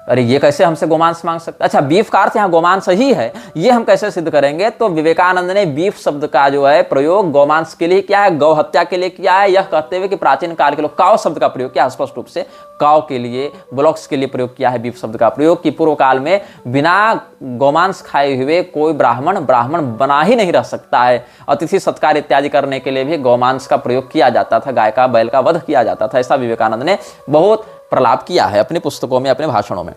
अरे ये कैसे हमसे गोमांस मांग सकते। अच्छा, बीफ का अर्थ यहाँ गोमांस ही है, ये हम कैसे सिद्ध करेंगे। तो विवेकानंद ने बीफ शब्द का जो है प्रयोग गोमांस के लिए किया है, गौ हत्या के लिए किया है, यह कहते हुए कि प्राचीन काल के लोग काव शब्द का प्रयोग किया, स्पष्ट रूप से काव के लिए, ब्लॉक्स के लिए प्रयोग किया है बीफ शब्द का प्रयोग, कि पूर्व काल में बिना गोमांस खाए हुए कोई ब्राह्मण बना ही नहीं रह सकता है। अतिथि सत्कार इत्यादि करने के लिए भी गोमांस का प्रयोग किया जाता था, गाय का, बैल का वध किया जाता था। ऐसा विवेकानंद ने बहुत प्रलाप किया है अपनी पुस्तकों में, अपने भाषणों में।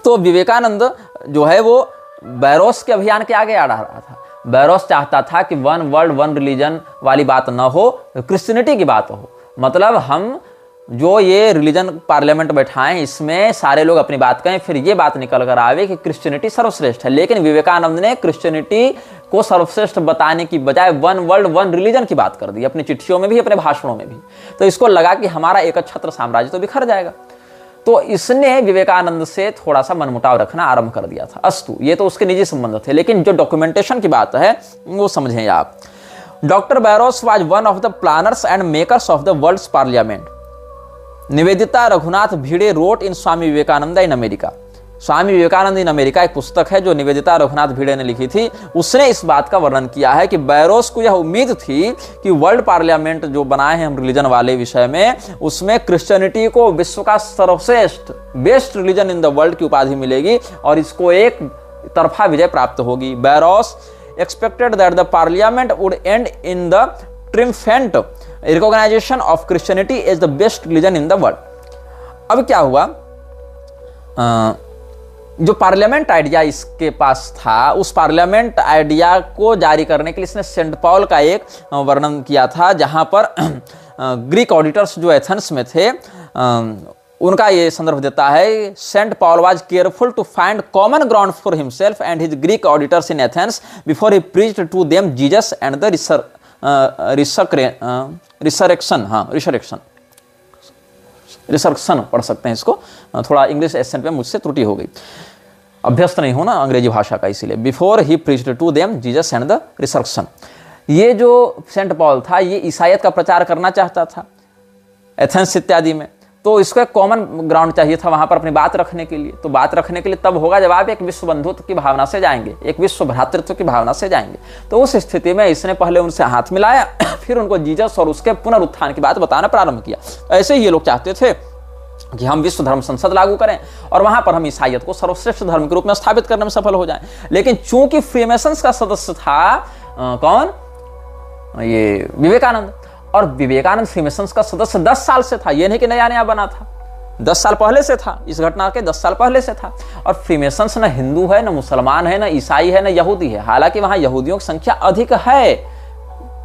तो विवेकानंद जो है वो बैरोस के अभियान के आगे आ रहा था। बैरोस चाहता था कि वन वर्ल्ड वन रिलीजन वाली बात न हो, क्रिश्चियनिटी की बात हो। मतलब हम जो ये रिलीजन पार्लियामेंट बैठाएं, इसमें सारे लोग अपनी बात कहें, फिर ये बात निकल कर आवे कि क्रिश्चियनिटी सर्वश्रेष्ठ है। लेकिन विवेकानंद ने क्रिश्चियनिटी को सर्वश्रेष्ठ बताने की बजाय वन वर्ल्ड वन रिलीजन की बात कर दी, अपनी चिट्ठियों में भी, अपने भाषणों में भी। तो इसको लगा कि हमारा एक छत्र साम्राज्य तो बिखर जाएगा। तो इसने विवेकानंद से थोड़ा सा मनमुटाव रखना आरंभ कर दिया था। अस्तु, ये तो उसके निजी संबंध थे, लेकिन जो डॉक्यूमेंटेशन की बात है वो समझें आप। Doctor Barrows was one of the planners and makers of the world's parliament. Nivedita Raghunath Bhide wrote in Swami Vivekananda in America. Swami Vivekananda in America एक पुस्तक है जो निवेदिता रघुनाथ भिड़े ने लिखी थी। उसने इस बात का वर्णन किया है कि बैरोस को यह उम्मीद थी कि वर्ल्ड पार्लियामेंट जो बनाए हैं हम रिलीजन वाले विषय में, उसमें क्रिश्चियनिटी को विश्व का सर्वश्रेष्ठ best religion in the world की उपाधि मिलेगी और इसको एक तरफा विजय प्राप्त होगी। Barrows expected that the parliament would end in the triumphant recognisation of Christianity as the best religion in the world. अब क्या हुआ, जो पार्लियामेंट आइडिया इसके पास था, उस पार्लियामेंट आइडिया को जारी करने के लिए इसने सेंट पॉल का एक वर्णन किया था, जहां पर ग्रीक ऑडिटर्स जो एथेंस में थे, उनका ये संदर्भ देता है। Saint Paul was careful to find common ground for himself and his Greek auditors in Athens before he preached to them Jesus and the resurrection पढ़ सकते हैं इसको, थोड़ा इंग्लिश एसेंट में मुझसे त्रुटि हो गई, अभ्यस्त नहीं हो ना अंग्रेजी भाषा का, इसीलिए। Before he preached to them Jesus and the resurrection. ये जो सेंट पॉल था, ये ईसाईयत का प्रचार करना चाहता था एथेंस इत्यादि में, तो इसको एक कॉमन ग्राउंड चाहिए था वहां पर अपनी बात रखने के लिए। तो बात रखने के लिए तब होगा जब आप एक विश्व बंधुत्व की भावना से जाएंगे, एक विश्व भ्रातृत्व की भावना से जाएंगे। तो उस स्थिति में इसने पहले उनसे हाथ मिलाया, फिर उनको जीसस और उसके पुनरुत्थान की बात बताना प्रारंभ किया। ऐसे ही ये लोग चाहते थे कि हम विश्व धर्म संसद लागू करें और वहां पर हम ईसाईयत को सर्वश्रेष्ठ धर्म के रूप में स्थापित करने में सफल हो जाएं। लेकिन चूंकि फ्रीमेसन्स का सदस्य था कौन, ये विवेकानंद, और विवेकानंद फ्रीमेसन्स का सदस्य 10 साल से था, ये नहीं कि नया नया बना था, 10 साल पहले से था, इस घटना के 10 साल पहले से था। और फ्रीमेसन्स न हिंदू है, न मुसलमान है, न ईसाई है, न यहूदी है। हालांकि वहां यहूदियों की संख्या अधिक है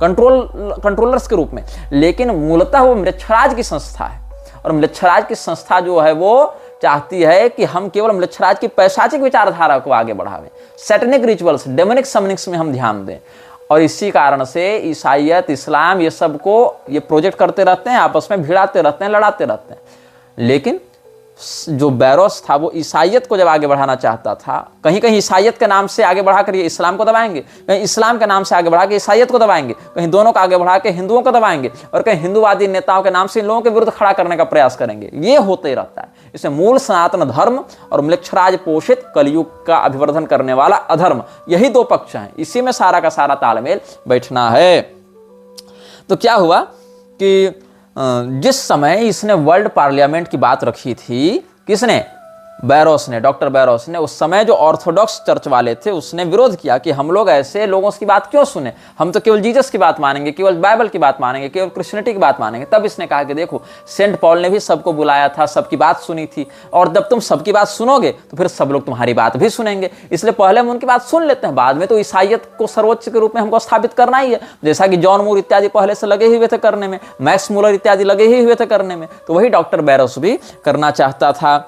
कंट्रोलर्स के रूप में, लेकिन मूलतः वो म्लेच्छराज की संस्था है। और म्लेच्छराज की संस्था जो है वो चाहती है कि हम केवल म्लेच्छराज की पैशाचिक विचारधारा को आगे बढ़ावें, सैटेनिक रिचुअल्स, डेमोनिक समनिक्स में हम ध्यान दें। और इसी कारण से ईसाईयत, इस्लाम, ये सब को ये प्रोजेक्ट करते रहते हैं, आपस में भिड़ाते रहते हैं, लड़ाते रहते हैं। लेकिन जो बैरोस था वो ईसाईयत को जब आगे बढ़ाना चाहता था, कहीं कहीं ईसाईयत के नाम से आगे बढ़ाकर ये इस्लाम को दबाएंगे, कहीं इस्लाम के नाम से आगे बढ़ा के ईसाईयत को दबाएंगे, कहीं दोनों को आगे बढ़ा के हिंदुओं को दबाएंगे, और कहीं हिंदुवादी नेताओं के नाम से इन लोगों के विरुद्ध खड़ा करने का प्रयास करेंगे। ये होते रहता है। इसे मूल सनातन धर्म और म्लेच्छराज पोषित कलयुग का अभिवर्धन करने वाला अधर्म, यही दो पक्ष हैं, इसी में सारा का सारा तालमेल बैठना है। तो क्या हुआ कि जिस समय इसने वर्ल्ड पार्लियामेंट की बात रखी थी, किसने, बैरोस ने, डॉक्टर बैरोस ने, उस समय जो ऑर्थोडॉक्स चर्च वाले थे उसने विरोध किया कि हम लोग ऐसे लोगों की बात क्यों सुने, हम तो केवल जीसस की बात मानेंगे, केवल बाइबल की बात मानेंगे, केवल क्रिश्चियनिटी की बात मानेंगे। तब इसने कहा कि देखो, सेंट पॉल ने भी सबको बुलाया था, सबकी बात सुनी थी, और जब तुम सबकी बात सुनोगे तो फिर सब लोग तुम्हारी बात भी सुनेंगे, इसलिए पहले हम उनकी बात सुन लेते हैं, बाद में तो ईसाईयत को सर्वोच्च के रूप में हमको स्थापित करना ही है। जैसा कि जॉन मूर इत्यादि पहले से लगे ही हुए थे करने में, मैक्स मूलर इत्यादि लगे ही हुए थे करने में, तो वही डॉक्टर बैरोस भी करना चाहता था।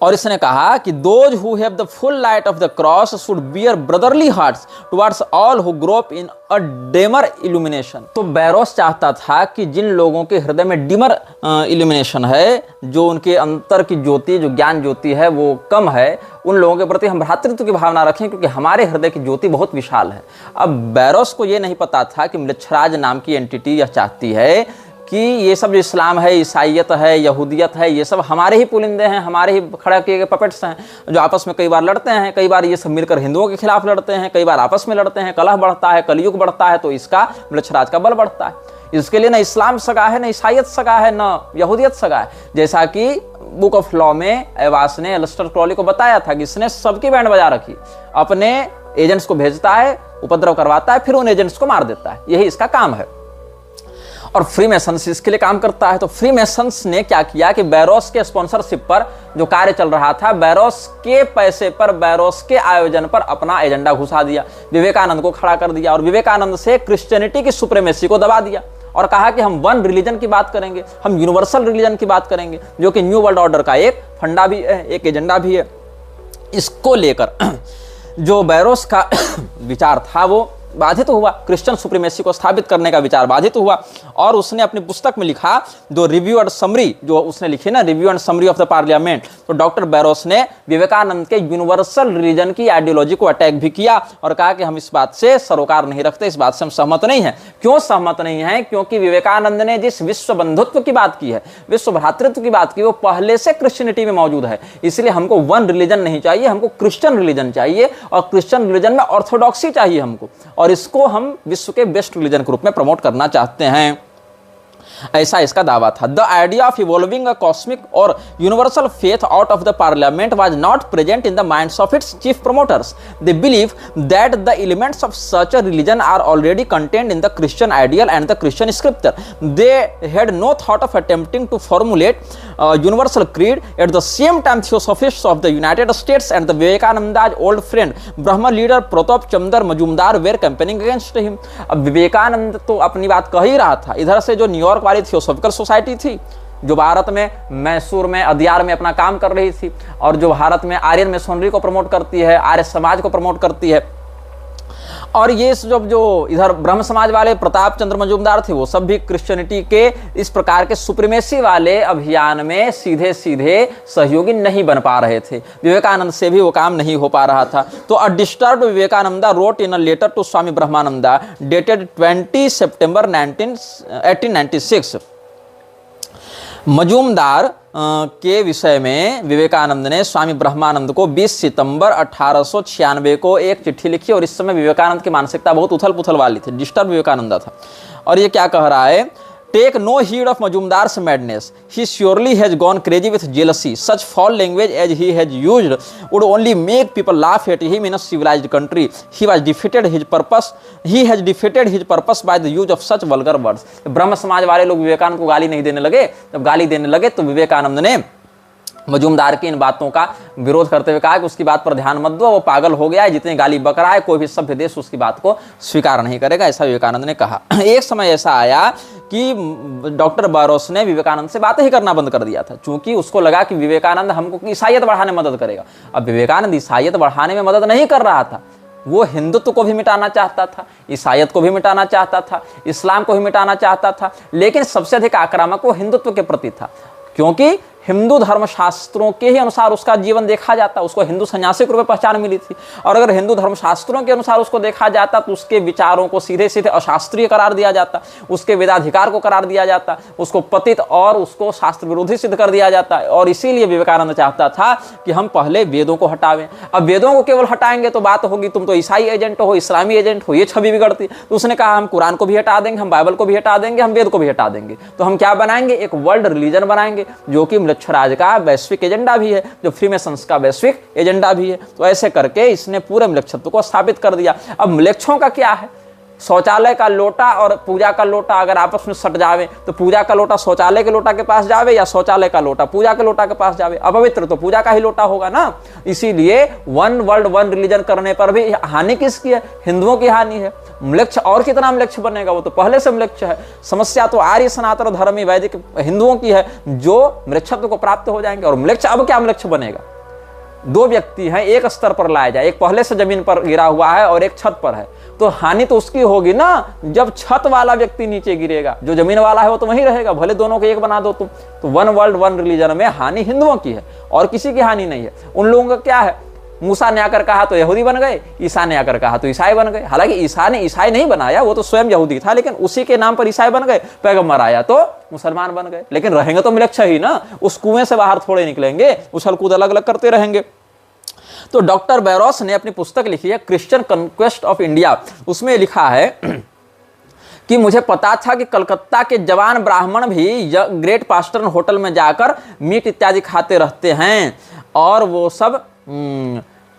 और इसने कहा कि those who have the full light of the cross should bear brotherly hearts towards all who grow up in a dimmer illumination. तो बैरोस चाहता था कि जिन लोगों के हृदय में डिमर इल्यूमिनेशन है, जो उनके अंतर की ज्योति, जो ज्ञान ज्योति है वो कम है, उन लोगों के प्रति हम भ्रातृत्व की भावना रखें, क्योंकि हमारे हृदय की ज्योति बहुत विशाल है। अब बैरोस को ये नहीं पता था कि म्लेच्छराज नाम की एंटिटी यह चाहती है कि ये सब जो इस्लाम है, ईसाइयत है, यहूदियत है, ये सब हमारे ही पुलिंदे हैं, हमारे ही खड़ा किए गए पपेट्स हैं, जो आपस में कई बार लड़ते हैं, कई बार ये सब मिलकर हिंदुओं के खिलाफ लड़ते हैं, कई बार आपस में लड़ते हैं, कलह बढ़ता है, कलयुग बढ़ता है, तो इसका म्लेच्छराज का बल बढ़ता है। इसके लिए न इस्लाम सगा है, न ईसाइयत सगा है, न यहूदियत सगा है। जैसा कि बुक ऑफ लॉ में एवास ने एलिस्टर क्रॉली को बताया था कि इसने सबकी बैंड बजा रखी, अपने एजेंट्स को भेजता है, उपद्रव करवाता है, फिर उन एजेंट्स को मार देता है, यही इसका काम है। और फ्रीमेसन्स इसके लिए काम करता है। तो फ्रीमेसन्स ने क्या किया कि बैरोस के स्पॉन्सरशिप पर जो कार्य चल रहा था, बैरोस के पैसे पर, बैरोस के आयोजन पर अपना एजेंडा घुसा दिया, विवेकानंद को खड़ा कर दिया और विवेकानंद से क्रिश्चियनिटी की सुप्रीमेसी को दबा दिया और कहा कि हम वन रिलीजन की बात करेंगे, हम यूनिवर्सल रिलीजन की बात करेंगे, जो कि न्यू वर्ल्ड ऑर्डर का एक फंडा भी है, एक एजेंडा भी है। इसको लेकर जो बैरोस का विचार था वो बाधित हुआ, क्रिश्चियन सुप्रीमेसी को स्थापित करने का विचार बाधित हुआ। और उसने अपनी पुस्तक में लिखा, जो रिव्यू एंड समरी जो उसने लिखी ना, review and summary of the parliament, तो डॉक्टर बैरोस ने विवेकानंद के यूनिवर्सल रिलीजन की आइडियोलॉजी को अटैक भी किया और कहा कि हम इस बात से सरोकार नहीं रखते, इस बात से हम सहमत नहीं हैं। क्यों सहमत नहीं हैं? क्योंकि विवेकानंद ने जिस विश्व बंधुत्व की बात की है, विश्व भ्रातृत्व की बात की, वो पहले से क्रिश्चियनिटी में मौजूद है। इसलिए हमको वन रिलीजन नहीं चाहिए, हमको क्रिश्चियन रिलीजन चाहिए, और क्रिश्चियन रिलीजन में ऑर्थोडॉक्सी चाहिए हमको, और इसको हम विश्व के बेस्ट रिलीजन के रूप में प्रमोट करना चाहते हैं, ऐसा इसका दावा था। The idea of evolving a cosmic और universal faith out of the parliament was not present in the minds of its chief promoters. They believe that the elements of such a religion are already contained in the Christian ideal and the Christian scripture. They had no thought of attempting to formulate universal creed. At the same time theosophists of the United States and the Vivekananda's old friend Brahmo leader Pratap Chandra Majumdar were campaigning against him. अब विवेकानंद तो अपनी बात कह ही रहा था, इधर से जो न्यूयॉर्क वाली थियोसॉफिकल सोसाइटी थी, जो भारत में मैसूर में अदियार में अपना काम कर रही थी, और जो भारत में आर्यन मेसोनरी को प्रमोट करती है, आर्य समाज को प्रमोट करती है, और ये जो इधर ब्रह्म समाज वाले प्रताप चंद्र मजूमदार थे, वो सब भी क्रिश्चियनिटी के इस प्रकार के सुप्रीमेसी वाले अभियान में सीधे सीधे सहयोगी नहीं बन पा रहे थे। विवेकानंद से भी वो काम नहीं हो पा रहा था। तो a disturbed Vivekananda wrote in a letter to Swami Brahmananda dated 20 September 1896। Majumdar के विषय में विवेकानंद ने स्वामी ब्रह्मानंद को 20 सितंबर 1896 को एक चिट्ठी लिखी, और इस समय विवेकानंद की मानसिकता बहुत उथल पुथल वाली थी, डिस्टर्ब विवेकानंदा था। और ये क्या कह रहा है, take no heed of Majumdar's madness, he surely has gone crazy with jealousy, such foul language as he has used would only make people laugh at him in a civilised country, he has defeated his purpose by the use of such vulgar words. Brahmo Samaj वाले लोग विवेकानंद को गाली नहीं देने लगे, जब गाली देने लगे तो विवेकानंद ने मजूमदार की इन बातों का विरोध करते हुए कहा कि उसकी बात पर ध्यान मत दो, वो पागल हो गया है, जितनी गाली बक रहा है, कोई भी सभ्य देश उसकी बात को स्वीकार नहीं करेगा, ऐसा विवेकानंद ने कहा। एक समय ऐसा आया कि डॉक्टर बैरोस ने विवेकानंद से बातें ही करना बंद कर दिया था, क्योंकि उसको लगा कि विवेकानंद हमको ईसाइयत बढ़ाने में मदद करेगा। अब विवेकानंद ईसाइयत बढ़ाने में मदद नहीं कर रहा था, वो हिंदुत्व को भी मिटाना चाहता था, ईसाइयत को भी मिटाना चाहता था, इस्लाम को भी मिटाना चाहता था, लेकिन सबसे अधिक आक्रामक वो हिंदुत्व के प्रति था, क्योंकि हिंदू धर्मशास्त्रों के ही अनुसार उसका जीवन देखा जाता, उसको हिंदू सन्यासी के रूप में पहचान मिली थी। और अगर हिंदू धर्मशास्त्रों के अनुसार उसको देखा जाता तो उसके विचारों को सीधे सीधे अशास्त्रीय करार दिया जाता, उसके वेदाधिकार को करार दिया जाता, उसको पतित और उसको शास्त्र विरोधी सिद्ध कर दिया जाता। और इसीलिए विवेकानंद चाहता था कि हम पहले वेदों को हटावें। अब वेदों को केवल हटाएंगे तो बात होगी तुम तो ईसाई एजेंट हो, इस्लामी एजेंट हो, ये छवि बिगड़ती। तो उसने कहा हम कुरान को भी हटा देंगे, हम बाइबल को भी हटा देंगे, हम वेद को भी हटा देंगे, तो हम क्या बनाएंगे, एक वर्ल्ड रिलीजन बनाएंगे, जो कि म्लेच्छराज का वैश्विक एजेंडा भी है, जो फ्रीमेसन्स का वैश्विक एजेंडा भी है। तो ऐसे करके इसने पूरे म्लेच्छत्व को स्थापित कर दिया। अब म्लेच्छों का क्या है, शौचालय का लोटा और पूजा का लोटा अगर आपस में सट जावे तो पूजा का लोटा शौचालय के लोटा के पास जावे या शौचालय का लोटा पूजा के लोटा के पास जावे, अपवित्र तो पूजा का ही लोटा होगा ना। इसीलिए वन वर्ल्ड वन रिलीजन करने पर भी हानि किसकी है? हिंदुओं की हानि है। म्लेच्छ और कितना म्लेच्छ बनेगा, वो तो पहले से म्लेच्छ है। समस्या तो आर्य सनातन धर्मी वैदिक हिंदुओं की है जो म्लेच्छत्व को प्राप्त हो जाएंगे। और म्लेच्छ अब क्या म्लेच्छ बनेगा? दो व्यक्ति हैं, एक स्तर पर लाया जाए, एक पहले से जमीन पर गिरा हुआ है और एक छत पर है, तो हानि तो उसकी होगी ना जब छत वाला व्यक्ति नीचे गिरेगा, जो जमीन वाला है वो तो वहीं रहेगा, भले दोनों को एक बना दो तुम। तो वन वर्ल्ड वन रिलीजन में हानि हिंदुओं की है और किसी की हानि नहीं है। उन लोगों का क्या है? मूसा ने आकर कहा तो यहूदी बन गए, ईसा ने आकर कहा तो ईसाई बन गए। हालांकि ईसा ने ईसाई नहीं बनाया, वो तो स्वयं यहूदी था, लेकिन उसी के नाम पर ईसाई बन गए। पैगंबर आया तो मुसलमान बन गए, लेकिन रहेंगे तो म्लेच्छ ही ना, उस कुएं से बाहर थोड़े निकलेंगे, उछल कूद अलग अलग करते रहेंगे। तो डॉक्टर बैरोस ने अपनी पुस्तक लिखी है क्रिश्चियन कॉन्क्वेस्ट ऑफ इंडिया, उसमें लिखा है कि मुझे पता था कि कलकत्ता के जवान ब्राह्मण भी ग्रेट पास्टर्न होटल में जाकर मीट इत्यादि खाते रहते हैं और वो सब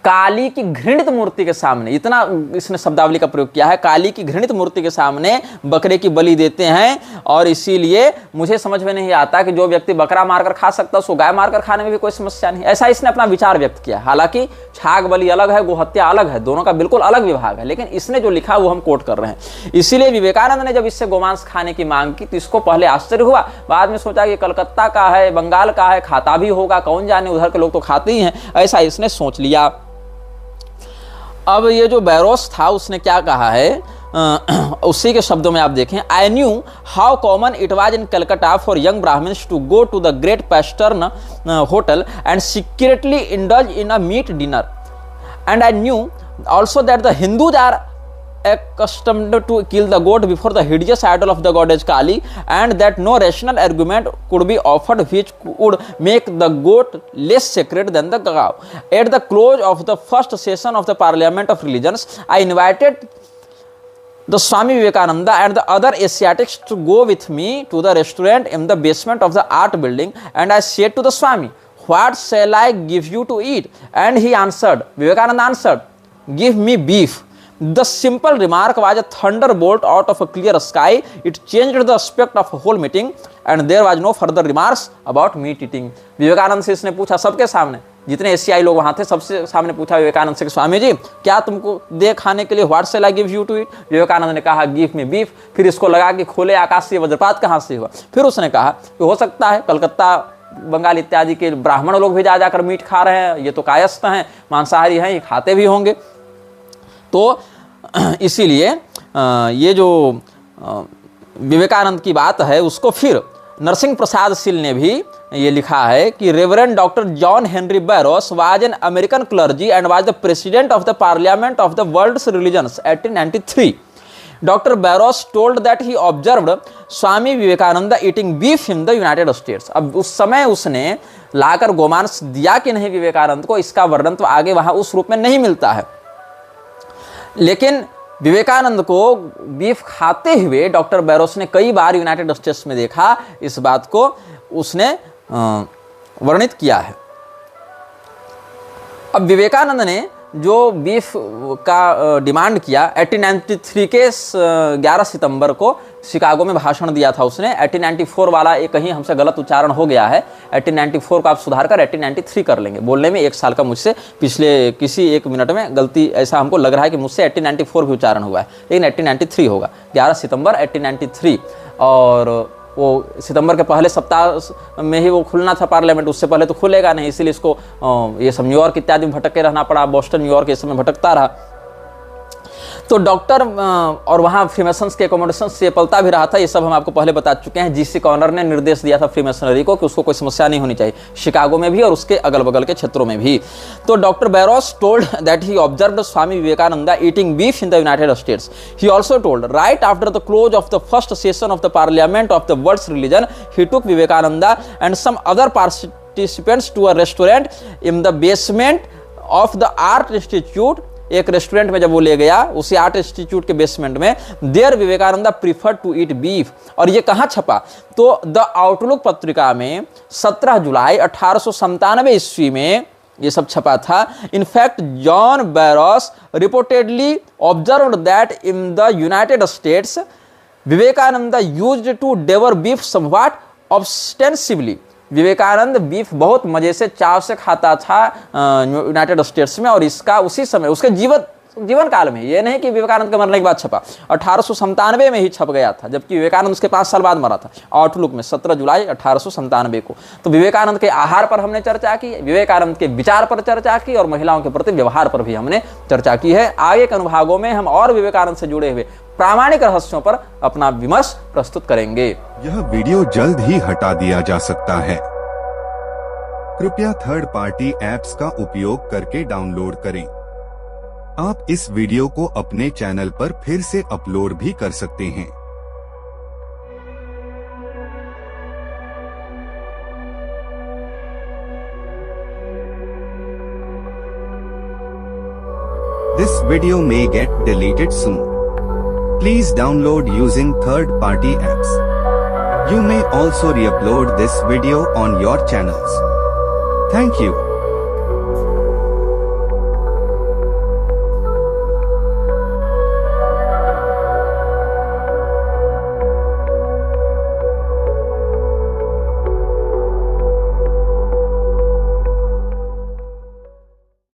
काली की घृणित मूर्ति के सामने, इतना इसने शब्दावली का प्रयोग किया है, काली की घृणित मूर्ति के सामने बकरे की बलि देते हैं। और इसीलिए मुझे समझ में नहीं आता कि जो व्यक्ति बकरा मारकर खा सकता है उसको गाय मारकर खाने में भी कोई समस्या नहीं। ऐसा इसने अपना विचार व्यक्त किया। हालांकि छाग बलि अलग है, गोहत्या अलग है, दोनों का बिल्कुल अलग विभाग है, लेकिन इसने जो लिखा वो हम कोट कर रहे हैं। इसीलिए विवेकानंद ने जब इससे गोमांस खाने की मांग की तो इसको पहले आश्चर्य हुआ, बाद में सोचा कि कलकत्ता का है, बंगाल का है, खाता भी होगा, कौन जाने, उधर के लोग तो खाते ही हैं, ऐसा इसने सोच लिया। अब ये जो बैरोस था उसने क्या कहा है, उसी के शब्दों में आप देखें, I knew how common it was in Calcutta for young Brahmins to go to the Great Eastern Hotel and secretly indulge in a meat dinner, and I knew also that the Hindus are accustomed to kill the goat before the hideous idol of the goddess Kali, and that no rational argument could be offered which would make the goat less sacred than the cow. At the close of the first session of the Parliament of Religions, I invited the Swami Vivekananda and the other Asiatics to go with me to the restaurant in the basement of the art building, and I said to the Swami, what shall I give you to eat? And he answered, Vivekananda answered, give me beef. The simple remark was a thunderbolt out of a clear sky. It changed the aspect of the whole meeting, and there was no further remarks about meat eating. Vivekananda से इसने पूछा, सबके सामने, जितने एशियाई लोग वहां थे सबसे सामने पूछा विवेकानंद से, स्वामी जी क्या तुमको दे खाने के लिए, what shall I give you to eat? Vivekananda ने कहा गिव मी बीफ। फिर इसको लगा कि खोले आकाश से वज्रपात कहां से हुआ। फिर उसने कहा कि हो सकता है कलकत्ता बंगाल इत्यादि के ब्राह्मण लोग भी जा जाकर मीट खा रहे हैं, ये तो कायस्थ हैं, मांसाहारी हैं, ये खाते भी होंगे। तो इसीलिए ये जो विवेकानंद की बात है उसको फिर नरसिंह प्रसाद शील ने भी ये लिखा है कि reverend doctor John Henry Barrows was an American clergy and was the president of the parliament of the world's religions 1893. Dr. Barros told that he observed Swami Vivekananda eating beef in the United States. अब उस समय उसने लाकर गोमांस दिया कि नहीं विवेकानंद को, इसका वर्णन तो आगे वहां उस रूप में नहीं मिलता है, लेकिन विवेकानंद को बीफ खाते हुए डॉक्टर बैरोस ने कई बार यूनाइटेड स्टेट्स में देखा, इस बात को उसने वर्णित किया है. अब विवेकानंद ने जो बीफ का डिमांड किया 1893 के 11 सितंबर को शिकागो में भाषण दिया था उसने. 1894 वाला एक कहीं हमसे गलत उच्चारण हो गया है, 1894 को आप सुधार कर 1893 कर लेंगे. बोलने में एक साल का मुझसे पिछले किसी एक मिनट में गलती, ऐसा हमको लग रहा है कि मुझसे 1894 भी उच्चारण हुआ है, लेकिन 1893 होगा. 11 सितंबर 1893. और वो सितंबर के पहले सप्ताह में ही वो खुलना था पार्लियामेंट, उससे पहले तो खुलेगा नहीं, इसीलिए इसको ये सब न्यूयॉर्क इत्यादि में भटक के रहना पड़ा, बोस्टन न्यूयॉर्क इस समय भटकता रहा. तो डॉक्टर और वहाँ फ्रीमेसन्स के एकोमोडेशन से पलता भी रहा था, ये सब हम आपको पहले बता चुके हैं. जीसी कॉर्नर ने निर्देश दिया था फ्रीमेसनरी को कि उसको कोई समस्या नहीं होनी चाहिए, शिकागो में भी और उसके अगल बगल के क्षेत्रों में भी. तो doctor Barrows told that he observed Swami Vivekananda eating beef in the United States. He also told right after the close of the first session of the parliament of the world's religion he took Vivekananda and some other participants to a restaurant in the basement of the art institute. एक restaurant में जब वो ले गया, उसी art institute के बेसमेंट में, there Vivekananda prefer to eat beef. और ये कहाँ छपा? तो द आउटलुक पत्रिका में 17 जुलाई 1897 ईस्वी में ये सब छपा था। In fact John Barrows reportedly observed that in the United States Vivekananda used to devour beef somewhat ostensibly. Vivekananda beef बहुत मजे से चाव से खाता था यूनाइटेड स्टेट्स में, और इसका उसी समय उसके जीवन काल में, ये नहीं कि विवेकानंद के मरने के बाद छपा, 1897 में ही छप गया था, जबकि विवेकानंद उसके 5 साल बाद मरा था आउटलुक में 17 जुलाई 1897 को। तो विवेकानंद के आहार पर हमने चर्चा की, विवेकानंद के विचार पर चर्चा की, और महिलाओं के प्रति व्यवहार पर भी हमने चर्चा की है। आगे के अनुभागों में हम और विवेकानंद से जुड़े हुए प्रामाणिक रहस्यों पर अपना विमर्श प्रस्तुत करेंगे। यह वीडियो जल्द ही हटा दिया जा सकता है। कृपया थर्ड पार्टी ऐप्स का उपयोग करके डाउनलोड करें। आप इस वीडियो को अपने चैनल पर फिर से अपलोड भी कर सकते हैं। This video may get deleted soon. Please download using third-party apps. You may also re-upload this video on your channels. Thank you.